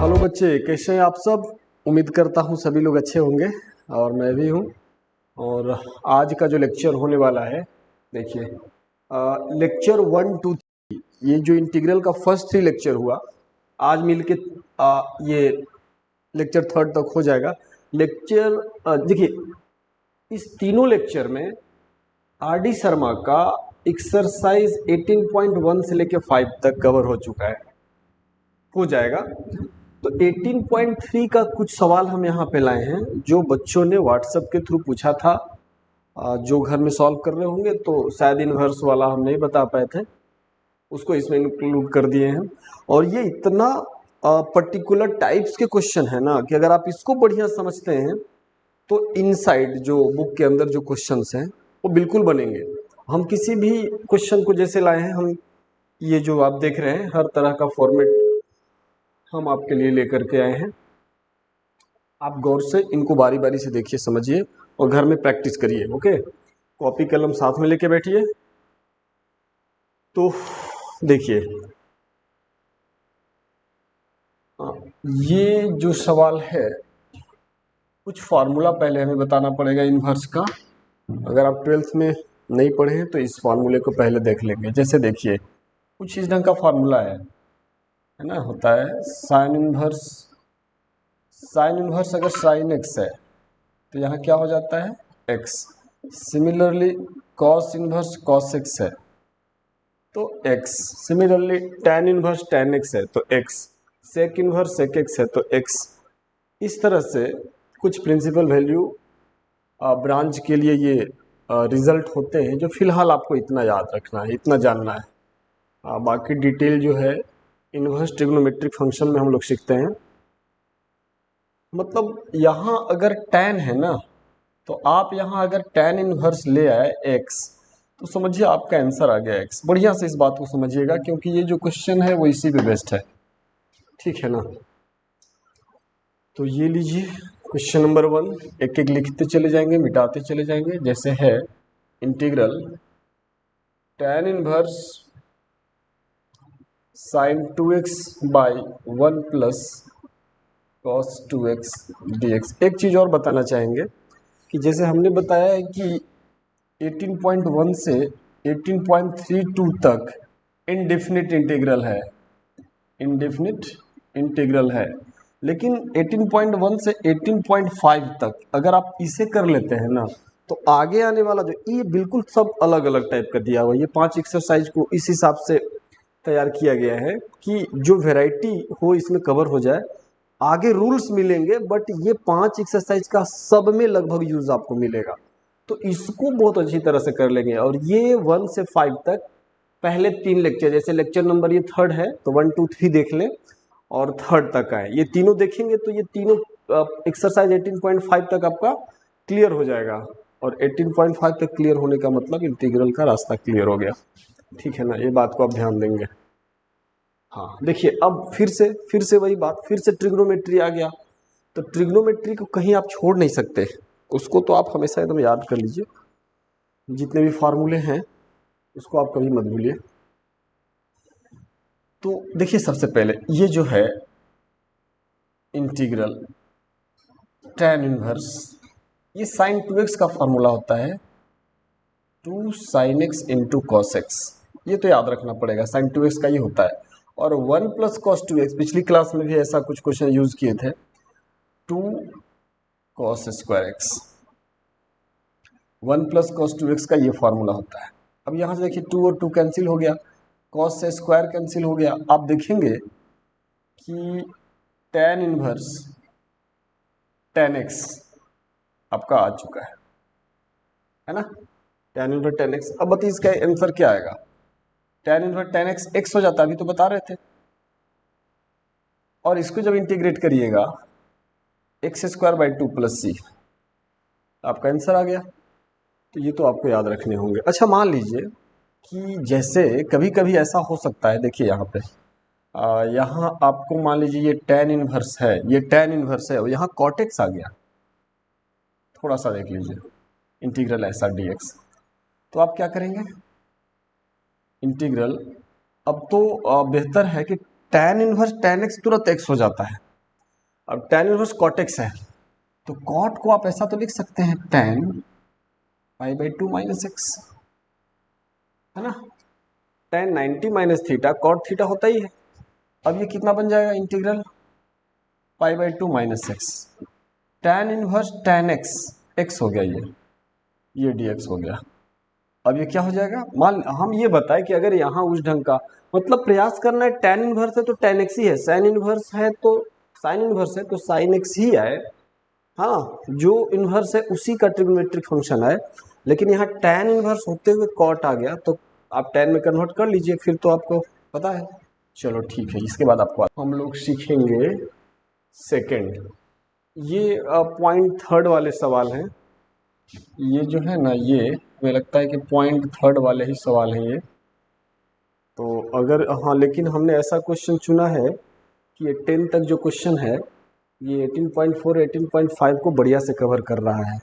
Hello बच्चे, कैसे हैं आप सब। उम्मीद करता हूँ सभी लोग अच्छे होंगे और मैं भी हूँ। और आज का जो लेक्चर होने वाला है, देखिए लेक्चर 1 2 3, ये जो इंटीग्रल का फर्स्ट 3 लेक्चर हुआ, आज मिलके ये लेक्चर 3 तक हो जाएगा। लेक्चर देखिए, इस तीनों लेक्चर में आर डी शर्मा का एक्सरसाइज 18.1 से लेके 5 तक कवर हो चुका है, हो जाएगा। तो 18.3 का कुछ सवाल हम यहाँ पे लाए हैं जो बच्चों ने व्हाट्सएप के थ्रू पूछा था। जो घर में सॉल्व कर रहे होंगे तो शायद इनवर्स वाला हम नहीं बता पाए थे, उसको इसमें इंक्लूड कर दिए हैं। और ये इतना पर्टिकुलर टाइप्स के क्वेश्चन है ना कि अगर आप इसको बढ़िया समझते हैं तो इनसाइड जो बुक के अंदर जो क्वेश्चंस हैं वो बिल्कुल बनेंगे। हम किसी भी क्वेश्चन को जैसे लाए हैं, हम ये जो आप देख रहे हैं हर तरह का फॉर्मेट हम आपके लिए लेकर के आए हैं। आप गौर से इनको बारी बारी से देखिए, समझिए और घर में प्रैक्टिस करिए। ओके, कॉपी कलम साथ में लेके बैठिए। तो देखिए, ये जो सवाल है, कुछ फार्मूला पहले हमें बताना पड़ेगा इनवर्स का। अगर आप 12th में नहीं पढ़े हैं तो इस फार्मूले को पहले देख लेंगे। जैसे देखिए, कुछ इस ढंग का फार्मूला है ना, होता है साइन इनवर्स। साइन इनवर्स अगर साइन एक्स है तो यहाँ क्या हो जाता है, x. Similarly cos inverse cos x है तो x. Similarly tan inverse tan x है तो x. Sec inverse sec x है तो एक्स। इस तरह से कुछ प्रिंसिपल वैल्यू ब्रांच के लिए ये रिजल्ट होते हैं, जो फिलहाल आपको इतना याद रखना है, इतना जानना है। बाकी डिटेल जो है इनवर्स ट्रिग्नोमेट्रिक फंक्शन में हम लोग सीखते हैं। मतलब यहाँ अगर tan है ना, तो आप यहाँ अगर tan इनवर्स ले आए x, तो समझिए आपका आंसर आ गया x। बढ़िया से इस बात को समझिएगा क्योंकि ये जो क्वेश्चन है वो इसी पे बेस्ड है, ठीक है ना। तो ये लीजिए क्वेश्चन नंबर 1, एक एक लिखते चले जाएंगे, मिटाते चले जाएंगे। जैसे है integral tan inverse sin 2x by 1 plus cos 2x dx। एक चीज और बताना चाहेंगे कि जैसे हमने बताया है कि 18.1 से 18.32 तक इनडेफिनिट इंटीग्रल है, इनडेफिनिट इंटीग्रल है। लेकिन 18.1 से 18.5 तक अगर आप इसे कर लेते हैं ना, तो आगे आने वाला जो ये बिल्कुल सब अलग अलग टाइप का दिया हुआ है। ये 5 एक्सरसाइज को इस हिसाब से तैयार किया गया है कि जो वैरायटी हो इसमें कवर हो जाए। आगे रूल्स मिलेंगे बट ये 5 एक्सरसाइज का सब में लगभग यूज आपको मिलेगा, तो इसको बहुत अच्छी तरह से कर लेंगे। और ये 1 से 5 तक पहले 3 लेक्चर, जैसे लेक्चर नंबर ये 3rd है तो 1 2 3 देख लें और 3rd तक आए, ये तीनों देखेंगे तो ये तीनों एक्सरसाइज 18.5 तक आपका क्लियर हो जाएगा। और 18.5 तक क्लियर होने का मतलब इंटीग्रल का रास्ता क्लियर हो गया, ठीक है ना। ये बात को आप ध्यान देंगे। हाँ देखिए, अब फिर से वही बात, फिर से ट्रिग्नोमेट्री आ गया। तो ट्रिग्नोमेट्री को कहीं आप छोड़ नहीं सकते, उसको तो आप हमेशा एकदम याद कर लीजिए। जितने भी फार्मूले हैं उसको आप कभी मत भूलिए। तो देखिए, सबसे पहले ये जो है इंटीग्रल tan इनवर्स, ये sin 2x का फार्मूला होता है 2 sin x into cos x. ये तो याद रखना पड़ेगा, sin 2x का ये होता है। और 1 प्लस कॉस 2x, पिछली क्लास में भी ऐसा कुछ क्वेश्चन यूज किए थे, 2 cos square x. 1 plus cos 2x का ये फार्मूला होता है। अब यहाँ से देखिए 2 और 2 कैंसिल हो गया, कॉस से स्क्वायर कैंसिल हो गया। आप देखेंगे कि tan इनवर्स tan x आपका आ चुका है ना, tan इनवर्स tan x। अब बताइए इसका आंसर क्या आएगा। tan inverse tan x x हो जाता है, अभी तो बता रहे थे। और इसको जब इंटीग्रेट करिएगा एक्स स्क्वायर बाई 2 प्लस सी, आपका आंसर आ गया। तो ये तो आपको याद रखने होंगे। अच्छा, मान लीजिए कि जैसे कभी कभी ऐसा हो सकता है, देखिए यहाँ पे यहाँ आपको मान लीजिए ये tan इनवर्स है, ये tan इनवर्स है और यहाँ cot x आ गया। थोड़ा सा देख लीजिए, इंटीग्रल ऐसा dx, तो आप क्या करेंगे इंटीग्रल। अब तो बेहतर है कि tan इनवर्स tan x तुरंत x हो जाता है, अब tan इनवर्स cot x है, तो cot को आप ऐसा तो लिख सकते हैं tan π/2 माइनस एक्स, है ना। tan 90 minus theta cot theta होता ही है। अब ये कितना बन जाएगा, integral π/2 minus x, tan inverse tan x, x हो गया ये dx हो गया। अब ये क्या हो जाएगा, मान हम ये बताएं कि अगर यहाँ उस ढंग का मतलब प्रयास करना है, tan इनवर्स है तो tan x ही है, sin इनवर्स है तो sin इनवर्स है तो sin x ही है। हाँ, जो इनवर्स है उसी का ट्रिग्नोमेट्रिक फंक्शन है, लेकिन यहाँ tan इनवर्स होते हुए cot आ गया तो आप tan में कन्वर्ट कर लीजिए, फिर तो आपको पता है। चलो ठीक है, इसके बाद आपको हम लोग सीखेंगे सेकेंड, ये पॉइंट थर्ड वाले सवाल हैं। ये जो है ना, ये मुझे लगता है कि पॉइंट थर्ड वाले ही सवाल हैं ये। तो अगर हाँ, लेकिन हमने ऐसा क्वेश्चन चुना है कि ये 10 तक जो क्वेश्चन है ये 18.4 18.5 को बढ़िया से कवर कर रहा है।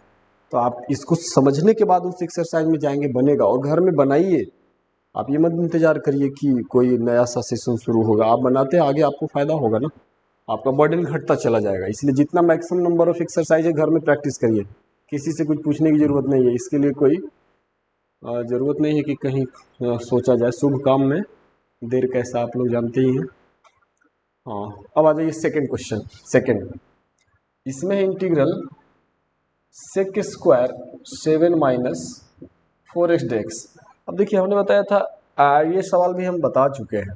तो आप इसको समझने के बाद उस एक्सरसाइज में जाएंगे, बनेगा, और घर में बनाइए। आप ये मत इंतजार करिए कि कोई नया सा सेशन शुरू होगा, आप बनाते हैं आगे आपको फ़ायदा होगा ना, आपका बर्डन घटता चला जाएगा। इसलिए जितना मैक्सिमम नंबर ऑफ एक्सरसाइज है घर में प्रैक्टिस करिए, किसी से कुछ पूछने की ज़रूरत नहीं है, इसके लिए कोई ज़रूरत नहीं है कि कहीं सोचा जाए। शुभ काम में देर कैसा आप लोग जानते ही हैं। हाँ, अब आ जाइए सेकेंड क्वेश्चन। सेकेंड, इसमें है integral sec square 7 minus 4x dx। अब देखिए हमने बताया था, ये सवाल भी हम बता चुके हैं,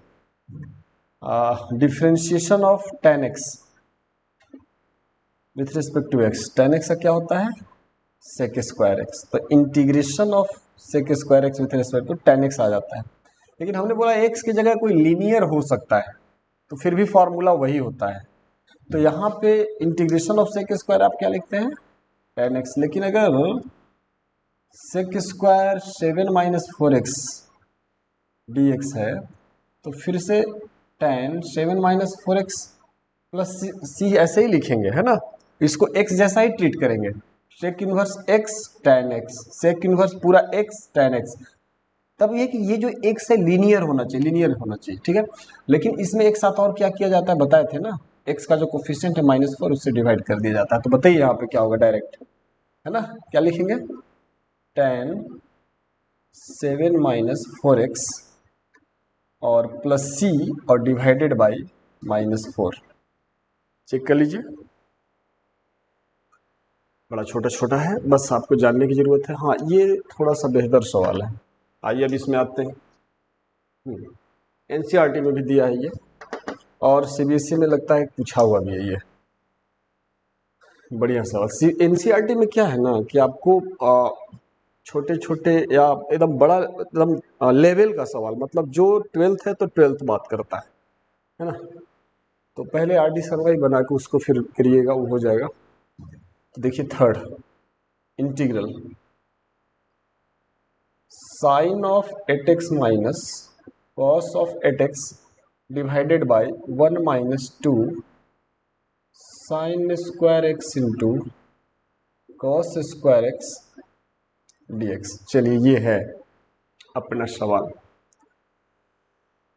differentiation of tan x with respect to x। tan x का क्या होता है, सेक स्क्वायर x, तो integration of sec square x with respect to tan x आ जाता है। लेकिन हमने बोला x की जगह कोई लीनियर हो सकता है, तो फिर भी फॉर्मूला वही होता है। तो यहाँ पे इंटीग्रेशन ऑफ सेक स्क्वायर आप क्या लिखते हैं, tan x। लेकिन अगर सेक स्क्वायर 7 माइनस 4x dx है, तो फिर से tan 7 माइनस 4x प्लस सी ऐसे ही लिखेंगे, है ना। इसको x जैसा ही ट्रीट करेंगे, sec inverse x tan x, sec inverse पूरा x tan x। तब ये कि ये जो x है लीनियर होना चाहिए, लीनियर होना चाहिए, ठीक है। लेकिन इसमें एक साथ और क्या किया जाता है, बताए थे ना, x का जो कोफिशिएंट है -4 उससे डिवाइड कर दिया जाता है। तो बताइए यहाँ पे क्या होगा, डायरेक्ट, है ना, क्या लिखेंगे, tan 7 माइनस 4x और प्लस c और डिवाइडेड बाई -4। चेक कर लीजिए, बड़ा छोटा छोटा है, बस आपको जानने की जरूरत है। हाँ, ये थोड़ा सा बेहतर सवाल है। आइए अब इसमें आते हैं। एनसीईआरटी में भी दिया है ये, और सीबीएसई में लगता है पूछा हुआ भी है ये। बढ़िया सवाल। एनसीईआरटी में क्या है ना कि आपको छोटे छोटे या एकदम बड़ा एकदम लेवल का सवाल, मतलब जो 12th है तो 12th बात करता है ना। तो पहले आरडी सर्वाई बना के उसको फिर करिएगा, वो हो जाएगा। तो देखिए third, integral sine of 8x minus cos of 8x divided by 1 minus 2 sine square x into cos square x dx। चलिए ये है अपना सवाल।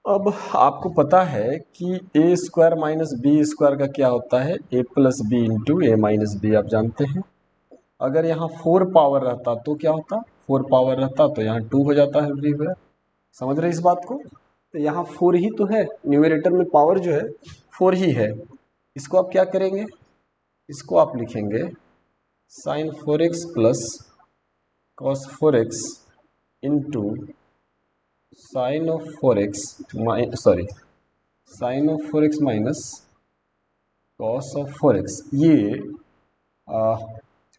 अब आपको पता है कि ए स्क्वायर माइनस बी स्क्वायर का क्या होता है, ए प्लस बी इंटू ए माइनस बी, आप जानते हैं। अगर यहाँ 4 पावर रहता तो क्या होता, 4 पावर रहता तो यहाँ 2 हो जाता है एवरीवेयर। समझ रहे इस बात को। तो यहाँ 4 ही तो है, न्यूमरेटर में पावर जो है 4 ही है। इसको आप क्या करेंगे, इसको आप लिखेंगे sine 4x plus cos 4x into sine of 4x sine of 4x minus cos of 4x। ये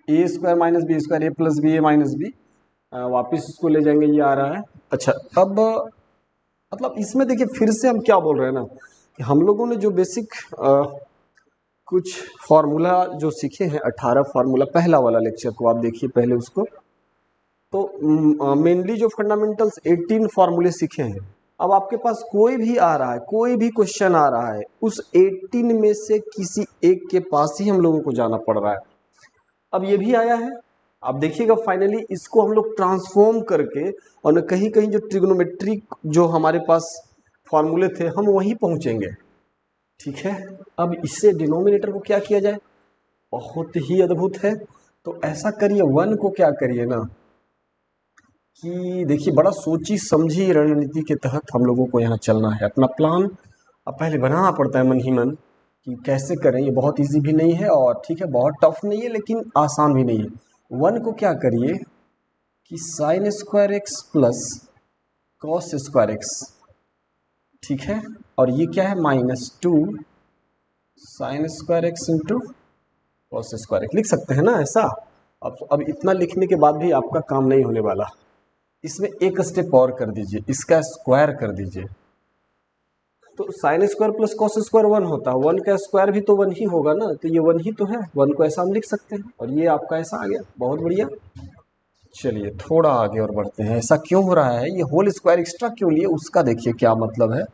A square minus B square, A plus B A minus B, वापिस इसको ले जाएंगे, ये आ रहा है। अच्छा, अब मतलब इसमें देखिए फिर से हम क्या बोल रहे हैं ना कि हम लोगों ने जो बेसिक कुछ फार्मूला जो सीखे हैं, 18 फार्मूला, पहला वाला लेक्चर को आप देखिए पहले उसको। तो मेनली जो फंडामेंटल्स 18 फार्मूले सीखे हैं। अब आपके पास कोई भी आ रहा है, कोई भी क्वेश्चन आ रहा है, उस 18 में से किसी एक के पास ही हम लोगों को जाना पड़ रहा है। अब ये भी आया है, आप देखिएगा फाइनली इसको हम लोग ट्रांसफॉर्म करके, और कहीं कहीं जो ट्रिग्नोमेट्रिक जो हमारे पास फार्मूले थे हम वहीं पहुंचेंगे। ठीक है, अब इससे डिनोमिनेटर को क्या किया जाए, बहुत ही अद्भुत है। तो ऐसा करिए, 1 को क्या करिए ना कि देखिए बड़ा सोची समझी रणनीति के तहत हम लोगों को यहाँ चलना है। अपना प्लान अब पहले बनाना पड़ता है मन ही मन कि कैसे करें। ये बहुत इजी भी नहीं है और ठीक है बहुत टफ नहीं है, लेकिन आसान भी नहीं है। 1 को क्या करिए कि sign square x plus cos square x, ठीक है, और ये क्या है -2 sine square x into cos square x लिख सकते हैं ना ऐसा। अब इतना लिखने के बाद भी आपका काम नहीं होने वाला, इसमें एक स्टेप और कर दीजिए, इसका स्क्वायर कर दीजिए। तो sine square plus cos square 1 होता है, 1 का स्क्वायर भी तो 1 ही होगा ना, तो ये 1 ही तो है, 1 को ऐसा हम लिख सकते हैं और ये आपका ऐसा आ गया, बहुत बढ़िया। चलिए थोड़ा आगे और बढ़ते हैं। ऐसा क्यों हो रहा है, ये होल स्क्वायर एक्स्ट्रा क्यों लिए, उसका देखिए क्या मतलब है।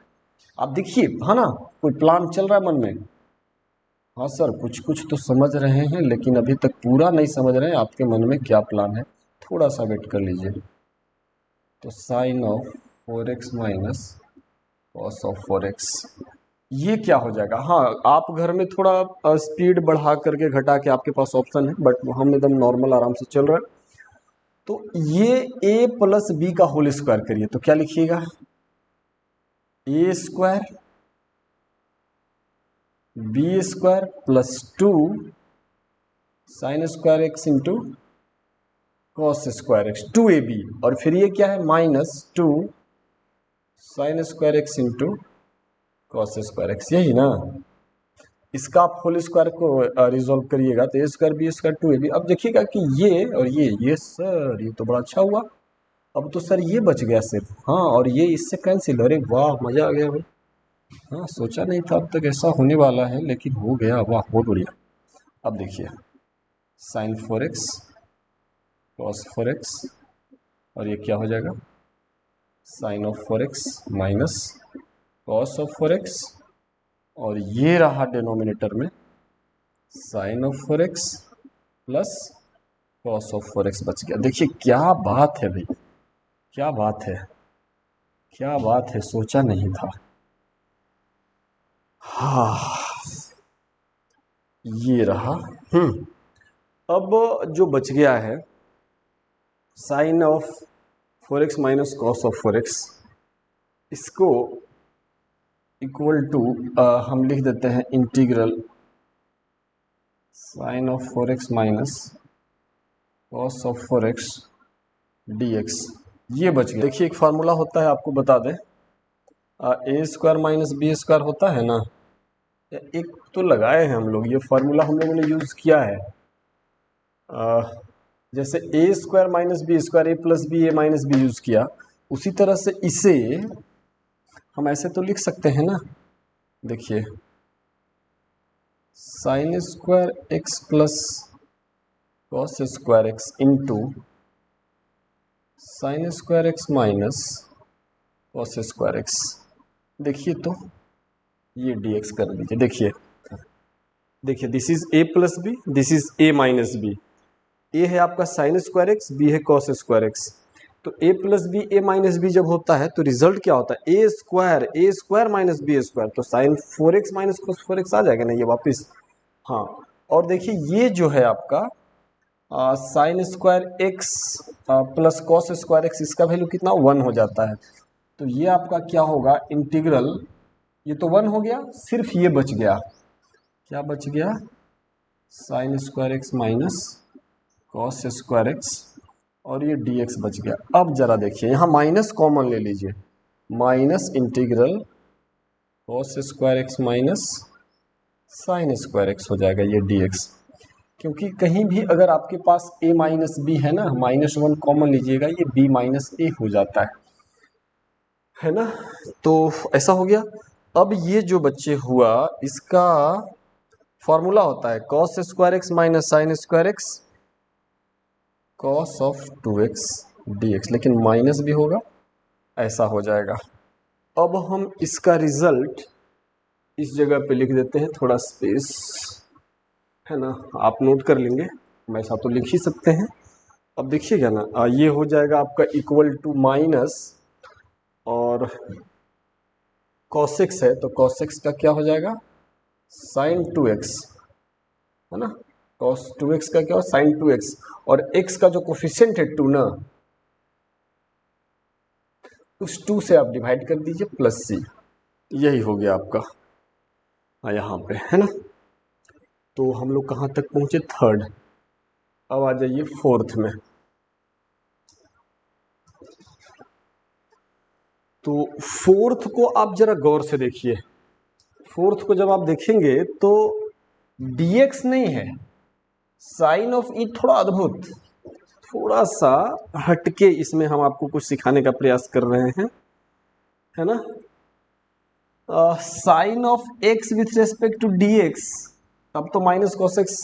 आप देखिए, हाँ ना, कोई प्लान चल रहा है मन में। हाँ सर, कुछ कुछ तो समझ रहे हैं, लेकिन अभी तक पूरा नहीं समझ रहे हैं आपके मन में क्या प्लान है। थोड़ा सा वेट कर लीजिए। तो sine of 4x minus cos of 4x, ये क्या हो जाएगा। हाँ, आप घर में थोड़ा स्पीड बढ़ा करके घटा के आपके पास ऑप्शन है, बट हम एकदम नॉर्मल आराम से चल रहे हैं। तो ये a प्लस बी का होल स्क्वायर करिए, तो क्या लिखिएगा, A square B square plus 2 sine square x into cos square x 2ab, और फिर ये क्या है -2 sine square x into cos square x, यही ना। इसका आप होल स्क्वायर को रिजॉल्व करिएगा तो ए स्क्वायर बी स्क्वायर 2ab। अब देखिएगा कि ये और ये सर, ये तो बड़ा अच्छा हुआ। अब तो सर ये बच गया सिर्फ, हाँ, और ये इससे कैंसिल। अरे वाह, मजा आ गया भाई। हाँ, सोचा नहीं था अब तक ऐसा होने वाला है, लेकिन हो गया, वाह बहुत बढ़िया। अब देखिए साइन 4x कॉस 4x, और ये क्या हो जाएगा, sine of 4x minus cos of 4x, और ये रहा डिनोमिनेटर में sine of 4x plus cos of 4x बच गया। देखिए क्या बात है भाई, क्या बात है, क्या बात है, सोचा नहीं था। हाँ, ये रहा। अब जो बच गया है sine of 4x minus cos of 4x, इसको इक्वल टू हम लिख देते हैं integral sine of 4x minus cos of 4x dx, ये बच गया। देखिए एक फार्मूला होता है, आपको बता दें, ए स्क्वायर माइनस बी स्क्वायर होता है ना, एक तो लगाए हैं हम लोग, ये फार्मूला हम लोगों ने यूज़ किया है। जैसे ए square minus B square, A plus B A minus B use किया, उसी तरह से इसे हम ऐसे तो लिख सकते हैं ना। देखिए sine square x plus cos square x into sine square x minus cos square x. देखिए तो ये dx कर दीजिए। देखिए देखिए, this is a plus B, this is a minus B. A है आपका साइन स्क्वायर एक्स, बी है कॉस स्क्वायर एक्स। तो a plus B A minus B जब होता है तो रिजल्ट क्या होता है, A square minus B square. तो sign 4x minus cos 4x आ जाएगा ना ये वापिस। हाँ, और देखिए ये जो है आपका sine square x plus cos square x, इसका वैल्यू कितना 1 हो जाता है। तो ये आपका क्या होगा, इंटीग्रल, ये तो 1 हो गया, सिर्फ ये बच गया, क्या बच गया, sign square x minus cos square x, और ये dx बच गया। अब जरा देखिए यहाँ माइनस कॉमन ले लीजिए, minus integral cos square x minus sign square x हो जाएगा ये dx। क्योंकि कहीं भी अगर आपके पास a माइनस बी है ना, -1 कॉमन लीजिएगा, ये b माइनस ए हो जाता है ना। तो ऐसा हो गया। अब ये जो बच्चे हुआ, इसका फॉर्मूला होता है cos square x minus sign square x cos of 2x dx, लेकिन माइनस भी होगा, ऐसा हो जाएगा। अब हम इसका रिजल्ट इस जगह पे लिख देते हैं, थोड़ा स्पेस है ना, आप नोट कर लेंगे, वैसा तो लिख ही सकते हैं। अब देखिएगा ना, ये हो जाएगा आपका इक्वल टू माइनस, और cos x है तो cos x का क्या हो जाएगा, साइन 2x, है ना, cos 2x का क्या हो, साइन 2x, और x का जो कोफिशिएंट है 2 ना, उस 2 से आप डिवाइड कर दीजिए प्लस c, यही हो गया आपका यहाँ पे, है ना। तो हम लोग कहाँ तक पहुंचे, थर्ड। अब आ जाइए फोर्थ में। तो फोर्थ को आप जरा गौर से देखिए। फोर्थ को जब आप देखेंगे तो dx नहीं है, साइन ऑफ ई, थोड़ा अद्भुत, थोड़ा सा हटके इसमें हम आपको कुछ सिखाने का प्रयास कर रहे हैं, है ना। Sine of x with respect to dx, अब तो माइनस कॉस एक्स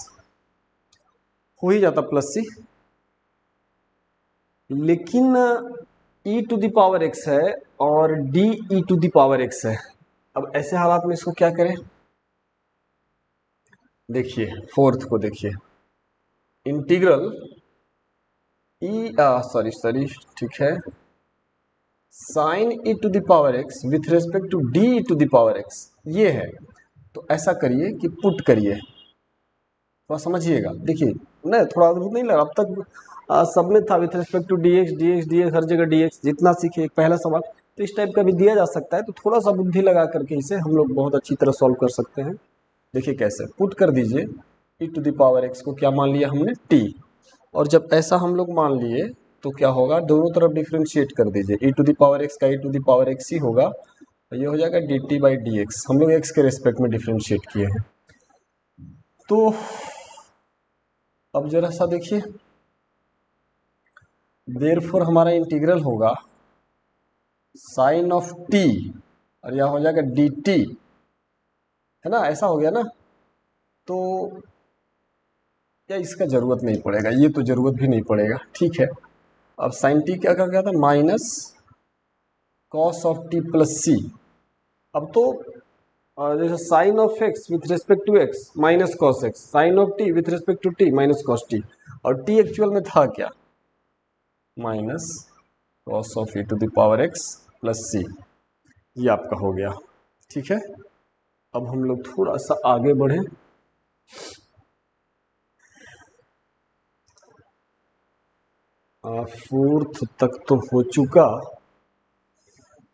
हो ही जाता प्लस सी, लेकिन e to the power x है और D E to the power x है। अब ऐसे हालात में इसको क्या करें, देखिए फोर्थ को देखिए, इंटीग्रल सॉरी ठीक है, sine e to the power x with respect to D E to the power x, ये है। तो ऐसा करिए कि पुट करिए, थोड़ा समझिएगा, देखिए नहीं थोड़ा अद्भुत नहीं लगा, अब तक सब में था विथ रिस्पेक्ट टू dx हर जगह dx, जितना सीखे एक पहला सवाल, तो इस टाइप का भी दिया जा सकता है। तो थोड़ा सा बुद्धि लगा करके इसे हम लोग बहुत अच्छी तरह सॉल्व कर सकते हैं। देखिए कैसे, पुट कर दीजिए e to the power x को क्या मान लिया हमने, t, और जब ऐसा हम लोग मान लिए तो क्या होगा, दोनों तरफ डिफ्रेंशिएट कर दीजिए, e to the power x का e to the power x ही होगा, ये हो जाएगा dt बाई dx, हम लोग x के रेस्पेक्ट में डिफ्रेंशिएट किए हैं। तो अब जरा सा देखिए, देयरफॉर हमारा इंटीग्रल होगा साइन ऑफ t, और यह हो जाएगा dt, है ना, ऐसा हो गया ना। तो क्या इसका जरूरत नहीं पड़ेगा, ये तो जरूरत भी नहीं पड़ेगा, ठीक है। अब साइन t क्या कर गया था, minus cos of t plus c। अब तो जैसे sine of x with respect to x minus cos x, sine of t with respect to t minus cos t, और t एक्चुअल में था क्या, minus cos of e to the power x plus c, ये आपका हो गया, ठीक है। अब हम लोग थोड़ा सा आगे बढ़े, फोर्थ तक तो हो चुका,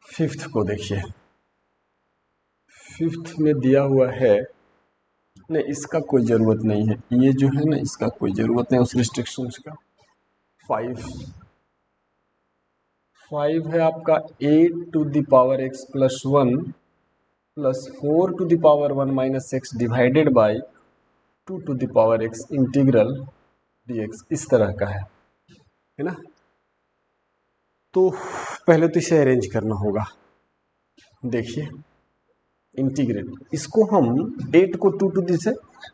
फिफ्थ को देखिए। फिफ्थ में दिया हुआ है, नहीं इसका कोई ज़रूरत नहीं है, ये जो है ना इसका कोई ज़रूरत नहीं उस रिस्ट्रिक्शंस का। फाइव है आपका a to the power x plus 1 plus 4 to the power 1 minus x divided by 2 to the power x integral dx, इस तरह का है ना। तो पहले तो इसे अरेंज करना होगा, देखिए इंटीग्रेट, इसको हम 8 को 2 टू दी से,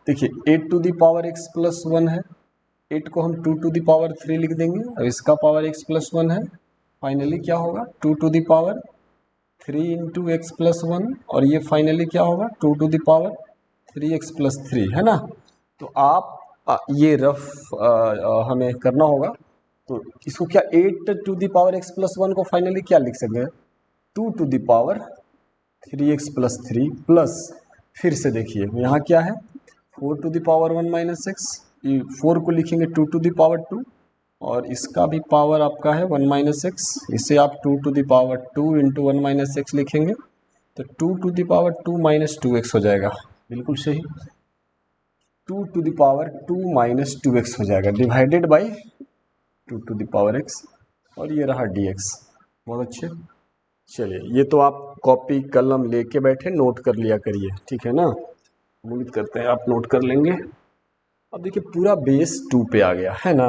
देखिए 8 to the power x plus 1 है, 8 को हम 2 टू द पावर 3 लिख देंगे, और इसका पावर x प्लस 1 है, फाइनली क्या होगा 2 to the power 3 into x plus 1, और ये फाइनली क्या होगा 2 to the power 3x plus 3, है ना। तो आप ये रफ हमें करना होगा, तो इसको क्या 8 to the power x plus 1 को फाइनली क्या लिख सकते हैं, 2 to the power 3x plus 3 plus, फिर से देखिए यहाँ क्या है 4 to the power 1 minus x, 4 को लिखेंगे 2 टू द पावर 2, और इसका भी पावर आपका है 1 माइनस एक्स, इसे आप 2 to the power 2 into 1 minus x लिखेंगे, तो 2 to the power 2 minus 2x हो जाएगा, बिल्कुल सही, 2 to the power 2 minus 2x हो जाएगा, divided by 2 to the power x, और ये रहा dx। बहुत अच्छे, चलिए ये तो आप कॉपी कलम लेके बैठे नोट कर लिया करिए, ठीक है ना, उम्मीद करते हैं आप नोट कर लेंगे। अब देखिए पूरा बेस 2 पे आ गया है ना,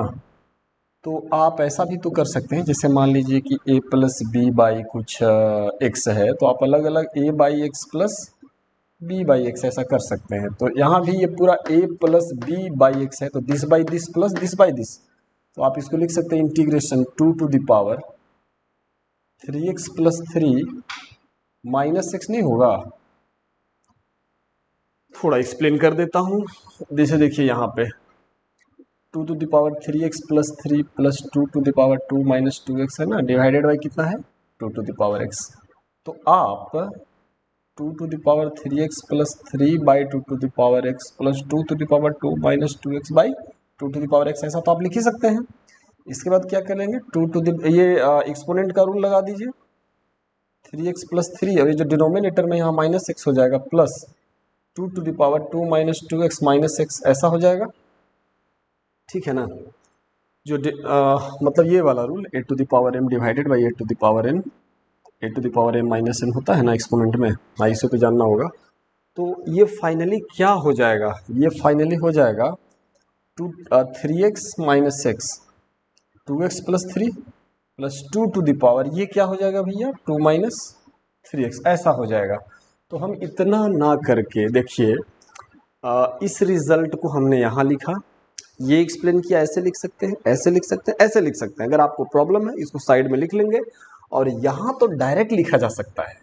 तो आप ऐसा भी तो कर सकते हैं, जैसे मान लीजिए कि a प्लस बी बाई कुछ x है, तो आप अलग अलग a by x plus b by x ऐसा कर सकते हैं। तो यहाँ भी ये पूरा a plus b by x है, तो this by this plus this by this, तो आप इसको लिख सकते हैं integration 2 to the power 3x plus 3 minus x, नहीं होगा, थोड़ा एक्सप्लेन कर देता हूँ। जैसे देखिए यहाँ पे 2 to the power 3x plus 3 plus 2 to the power 2 minus 2x है ना, डिवाइडेड बाई कितना है 2 टू द पावर x। तो आप 2 to the power 3x plus 3 by 2 to the power x plus 2 to the power 2 minus 2x by 2 to the power x, ऐसा तो आप लिख ही सकते हैं। इसके बाद क्या करेंगे, 2 to the ये एक्सपोनेंट का रूल लगा दीजिए, 3x प्लस 3, अभी जो डिनोमिनेटर में यहाँ माइनस एक्स हो जाएगा, plus 2 to the power 2 minus 2x minus x, ऐसा हो जाएगा, ठीक है ना। जो मतलब ये वाला rule a to the power m divided by a to the power n, a to the power m minus n होता है ना एक्सपोनेंट में, इसे तो जानना होगा। तो ये फाइनली क्या हो जाएगा, ये फाइनली हो जाएगा 3x minus x, 2x plus 3 plus 2 to the power, ये क्या हो जाएगा भैया 2 माइनस 3x, ऐसा हो जाएगा। तो हम इतना ना करके देखिए, इस रिजल्ट को हमने यहाँ लिखा, ये एक्सप्लेन किया, ऐसे लिख सकते हैं, ऐसे लिख सकते हैं, ऐसे लिख सकते हैं। अगर आपको प्रॉब्लम है इसको साइड में लिख लेंगे, और यहाँ तो डायरेक्ट लिखा जा सकता है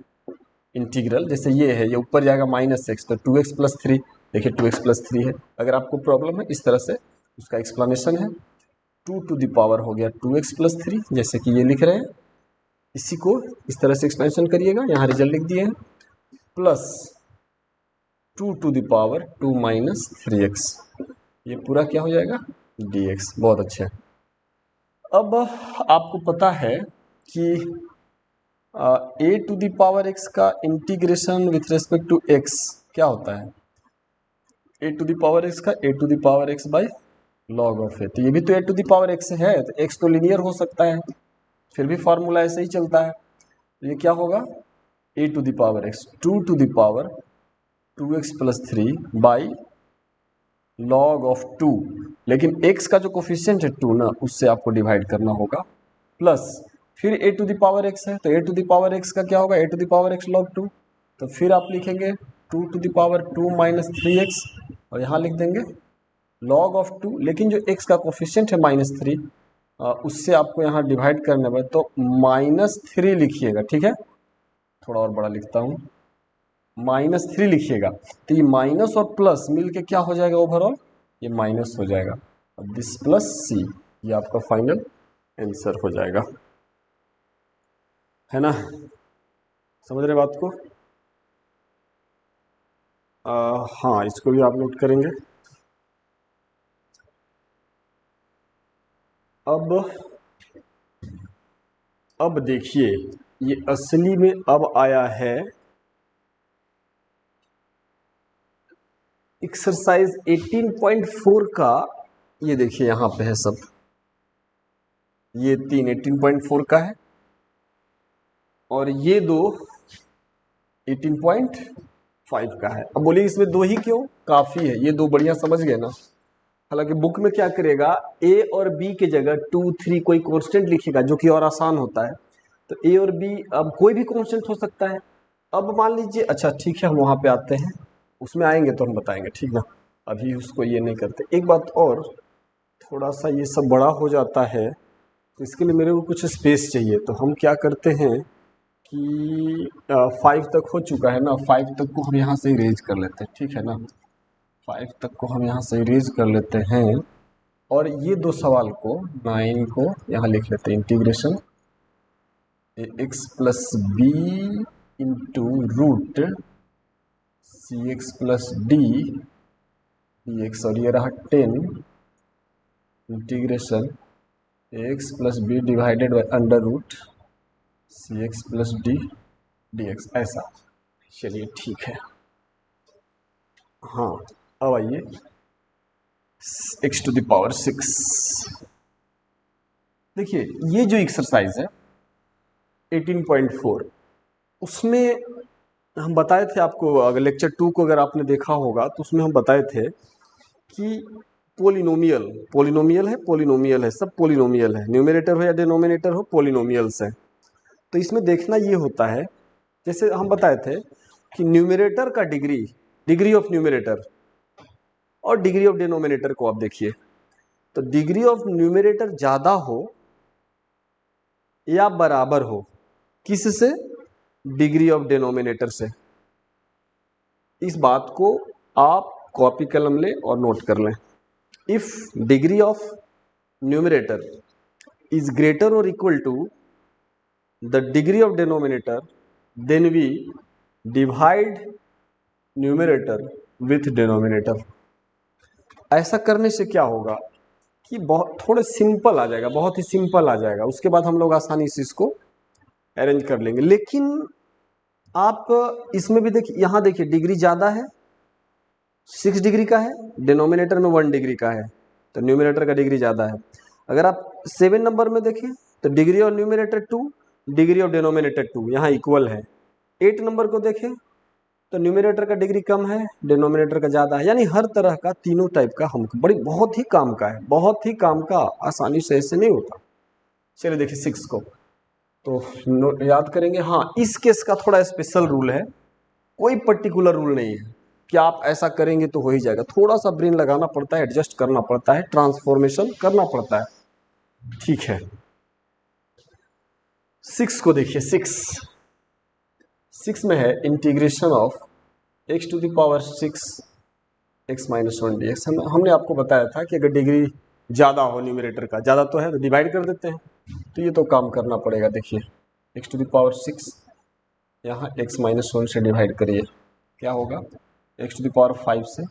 इंटीग्रल, जैसे ये है, ये ऊपर जाएगा माइनस एक्स, तो 2x प्लस 3, देखिए 2x प्लस 3 है। अगर आपको प्रॉब्लम है इस तरह से उसका एक्सप्लेनेशन है, 2 टू द पावर हो गया 2x प्लस 3, जैसे कि ये लिख रहे हैं, इसी को इस तरह से एक्सपेंशन करिएगा, यहाँ रिजल्ट लिख दिए हैं, plus 2 to the power 2 minus 3x, ये पूरा क्या हो जाएगा dx। बहुत अच्छा। अब आपको पता है कि a to the power x का integration with respect to x क्या होता है, a to the power x का a to the power x by log of A, तो ये भी तो a to the power x है, तो x तो लीनियर हो सकता है, फिर भी फार्मूला ऐसे ही चलता है। तो ये क्या होगा a to the power x 2 to the power 2x plus 3 by log of 2, लेकिन x का जो कोफिशिएंट है 2 ना, उससे आपको डिवाइड करना होगा, प्लस फिर a to the power x है, तो a to the power x का क्या होगा a to the power x log 2, तो फिर आप लिखेंगे 2 to the power 2 minus 3x, और यहाँ लिख देंगे लॉग ऑफ 2, लेकिन जो x का कोफिशिएंट है माइनस 3, उससे आपको यहाँ डिवाइड करने में, तो माइनस 3 लिखिएगा, ठीक है, थोड़ा और बड़ा लिखता हूँ, माइनस 3 लिखिएगा। तो ये माइनस और प्लस मिलके क्या हो जाएगा ओवरऑल, ये माइनस हो जाएगा, अब दिस प्लस सी, ये आपका फाइनल आंसर हो जाएगा, है ना। समझ रहे बात को। हाँ, इसको भी आप नोट करेंगे। अब देखिए, ये असली में अब आया है एक्सरसाइज 18.4 का, ये देखिए यहाँ पे है सब, ये 3 18.4 का है, और ये 2 18.5 का है। अब बोलिए इसमें 2 ही क्यों, काफी है, ये 2 बढ़िया समझ गए ना। हालांकि बुक में क्या करेगा, ए और बी की जगह 2 3 कोई कांस्टेंट लिखेगा, जो कि और आसान होता है। तो ए और बी, अब कोई भी कांस्टेंट हो सकता है। अब मान लीजिए, अच्छा ठीक है, हम वहां पे आते हैं, उसमें आएंगे तो हम बताएंगे, ठीक ना, अभी उसको ये नहीं करते। एक बात और, थोड़ा सा ये सब बड़ा हो जाता है, तो इसके लिए मेरे को कुछ स्पेस चाहिए, तो हम क्या करते हैं कि 5 तक हो चुका है ना, 5 तक को हम यहाँ से इरेज कर लेते हैं, ठीक है ना, 5 तक को हम यहाँ से इरेज कर लेते हैं, और ये 2 सवाल को 9 को यहाँ लिख लेते हैं, integration x plus B into root सी x plus D D x, और ये रहा 10 integration x plus B divided by under root C x plus D D x, ऐसा। चलिए ठीक है। हाँ, अब आइए x टू द पावर 6, देखिए ये जो एक्सरसाइज है 18.4, उसमें हम बताए थे आपको, अगर लेक्चर 2 को अगर आपने देखा होगा तो उसमें हम बताए थे कि पोलिनोमियल है, सब पोलिनोमियल है, न्यूमरेटर हो या डिनोमिनेटर हो, पोलिनोमियल्स है। तो इसमें देखना ये होता है, जैसे हम बताए थे कि न्यूमरेटर का डिग्री ऑफ न्यूमरेटर और डिग्री ऑफ डिनोमिनेटर को आप देखिए, तो डिग्री ऑफ न्यूमरेटर ज्यादा हो या बराबर हो किससे, डिग्री ऑफ डिनोमिनेटर से। इस बात को आप कॉपी कलम लें और नोट कर लें। If degree of numerator is greater or equal to the degree of denominator, then we divide numerator with denominator. ऐसा करने से क्या होगा कि बहुत थोड़े सिंपल आ जाएगा, बहुत ही सिंपल आ जाएगा। उसके बाद हम लोग आसानी से इसको अरेंज कर लेंगे। लेकिन आप इसमें भी देखिए, यहाँ देखिए डिग्री ज़्यादा है, 6 डिग्री का है, डिनोमिनेटर में 1 डिग्री का है, तो न्यूमरेटर का डिग्री ज़्यादा है। अगर आप 7 नंबर में देखें तो डिग्री और न्यूमरेटर 2, डिग्री और डिनोमिनेटर 2 यहाँ इक्वल है। 8 नंबर को देखें तो न्यूमरेटर का डिग्री कम है, डिनोमिनेटर का ज़्यादा है। यानी हर तरह का तीनों टाइप का हमको बहुत ही काम का है, बहुत ही काम का, आसानी से ऐसे नहीं होता। चलिए देखिए 6 को तो याद करेंगे। हाँ, इस केस का थोड़ा स्पेशल रूल है, कोई पर्टिकुलर रूल नहीं है कि आप ऐसा करेंगे तो हो ही जाएगा। थोड़ा सा ब्रेन लगाना पड़ता है, एडजस्ट करना पड़ता है, ट्रांसफॉर्मेशन करना पड़ता है। ठीक है, 6 को देखिए। 6 में है integration of x to the power 6 x minus 1 d x. हमने आपको बताया था कि अगर डिग्री ज़्यादा हो न्यूमरेटर का, ज़्यादा तो है तो डिवाइड कर देते हैं, तो ये तो काम करना पड़ेगा। देखिए x टू द पावर 6 यहाँ x माइनस 1 से डिवाइड करिए, क्या होगा x टू द पावर 5 से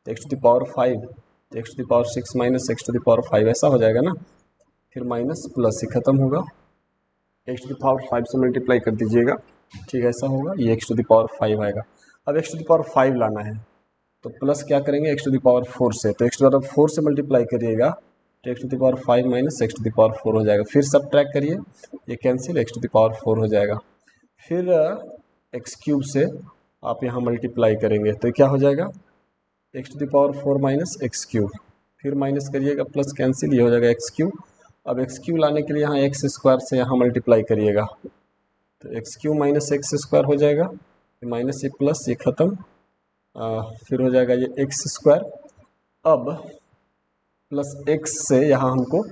x to the power 5, x to the power 6 minus x to the power 5, ऐसा हो जाएगा ना। फिर माइनस प्लस से ख़त्म होगा, x टू द पावर 5 से मल्टीप्लाई कर दीजिएगा, ठीक है, ऐसा होगा। ये x टू द पावर 5 आएगा। अब x टू द पावर 5 लाना है तो प्लस क्या करेंगे x टू द पावर 4 से, तो x टू द पावर 4 से मल्टीप्लाई करिएगा तो x to the power 5 minus x to the power 4 हो जाएगा। फिर सब्ट्रैक्ट करिए, ये cancel, x to the power 4 हो जाएगा। फिर x क्यूब से आप यहाँ मल्टीप्लाई करेंगे तो क्या हो जाएगा x to the power 4 minus x cube, फिर माइनस करिएगा, प्लस कैंसिल, ये हो जाएगा x क्यूब। अब x क्यूब लाने के लिए यहाँ एक्स स्क्वायर से यहाँ मल्टीप्लाई करिएगा तो x cube minus x square हो जाएगा, माइनस ये प्लस ये ख़त्म, फिर हो जाएगा ये एक्स स्क्वायर। अब प्लस एक्स से यहाँ हमको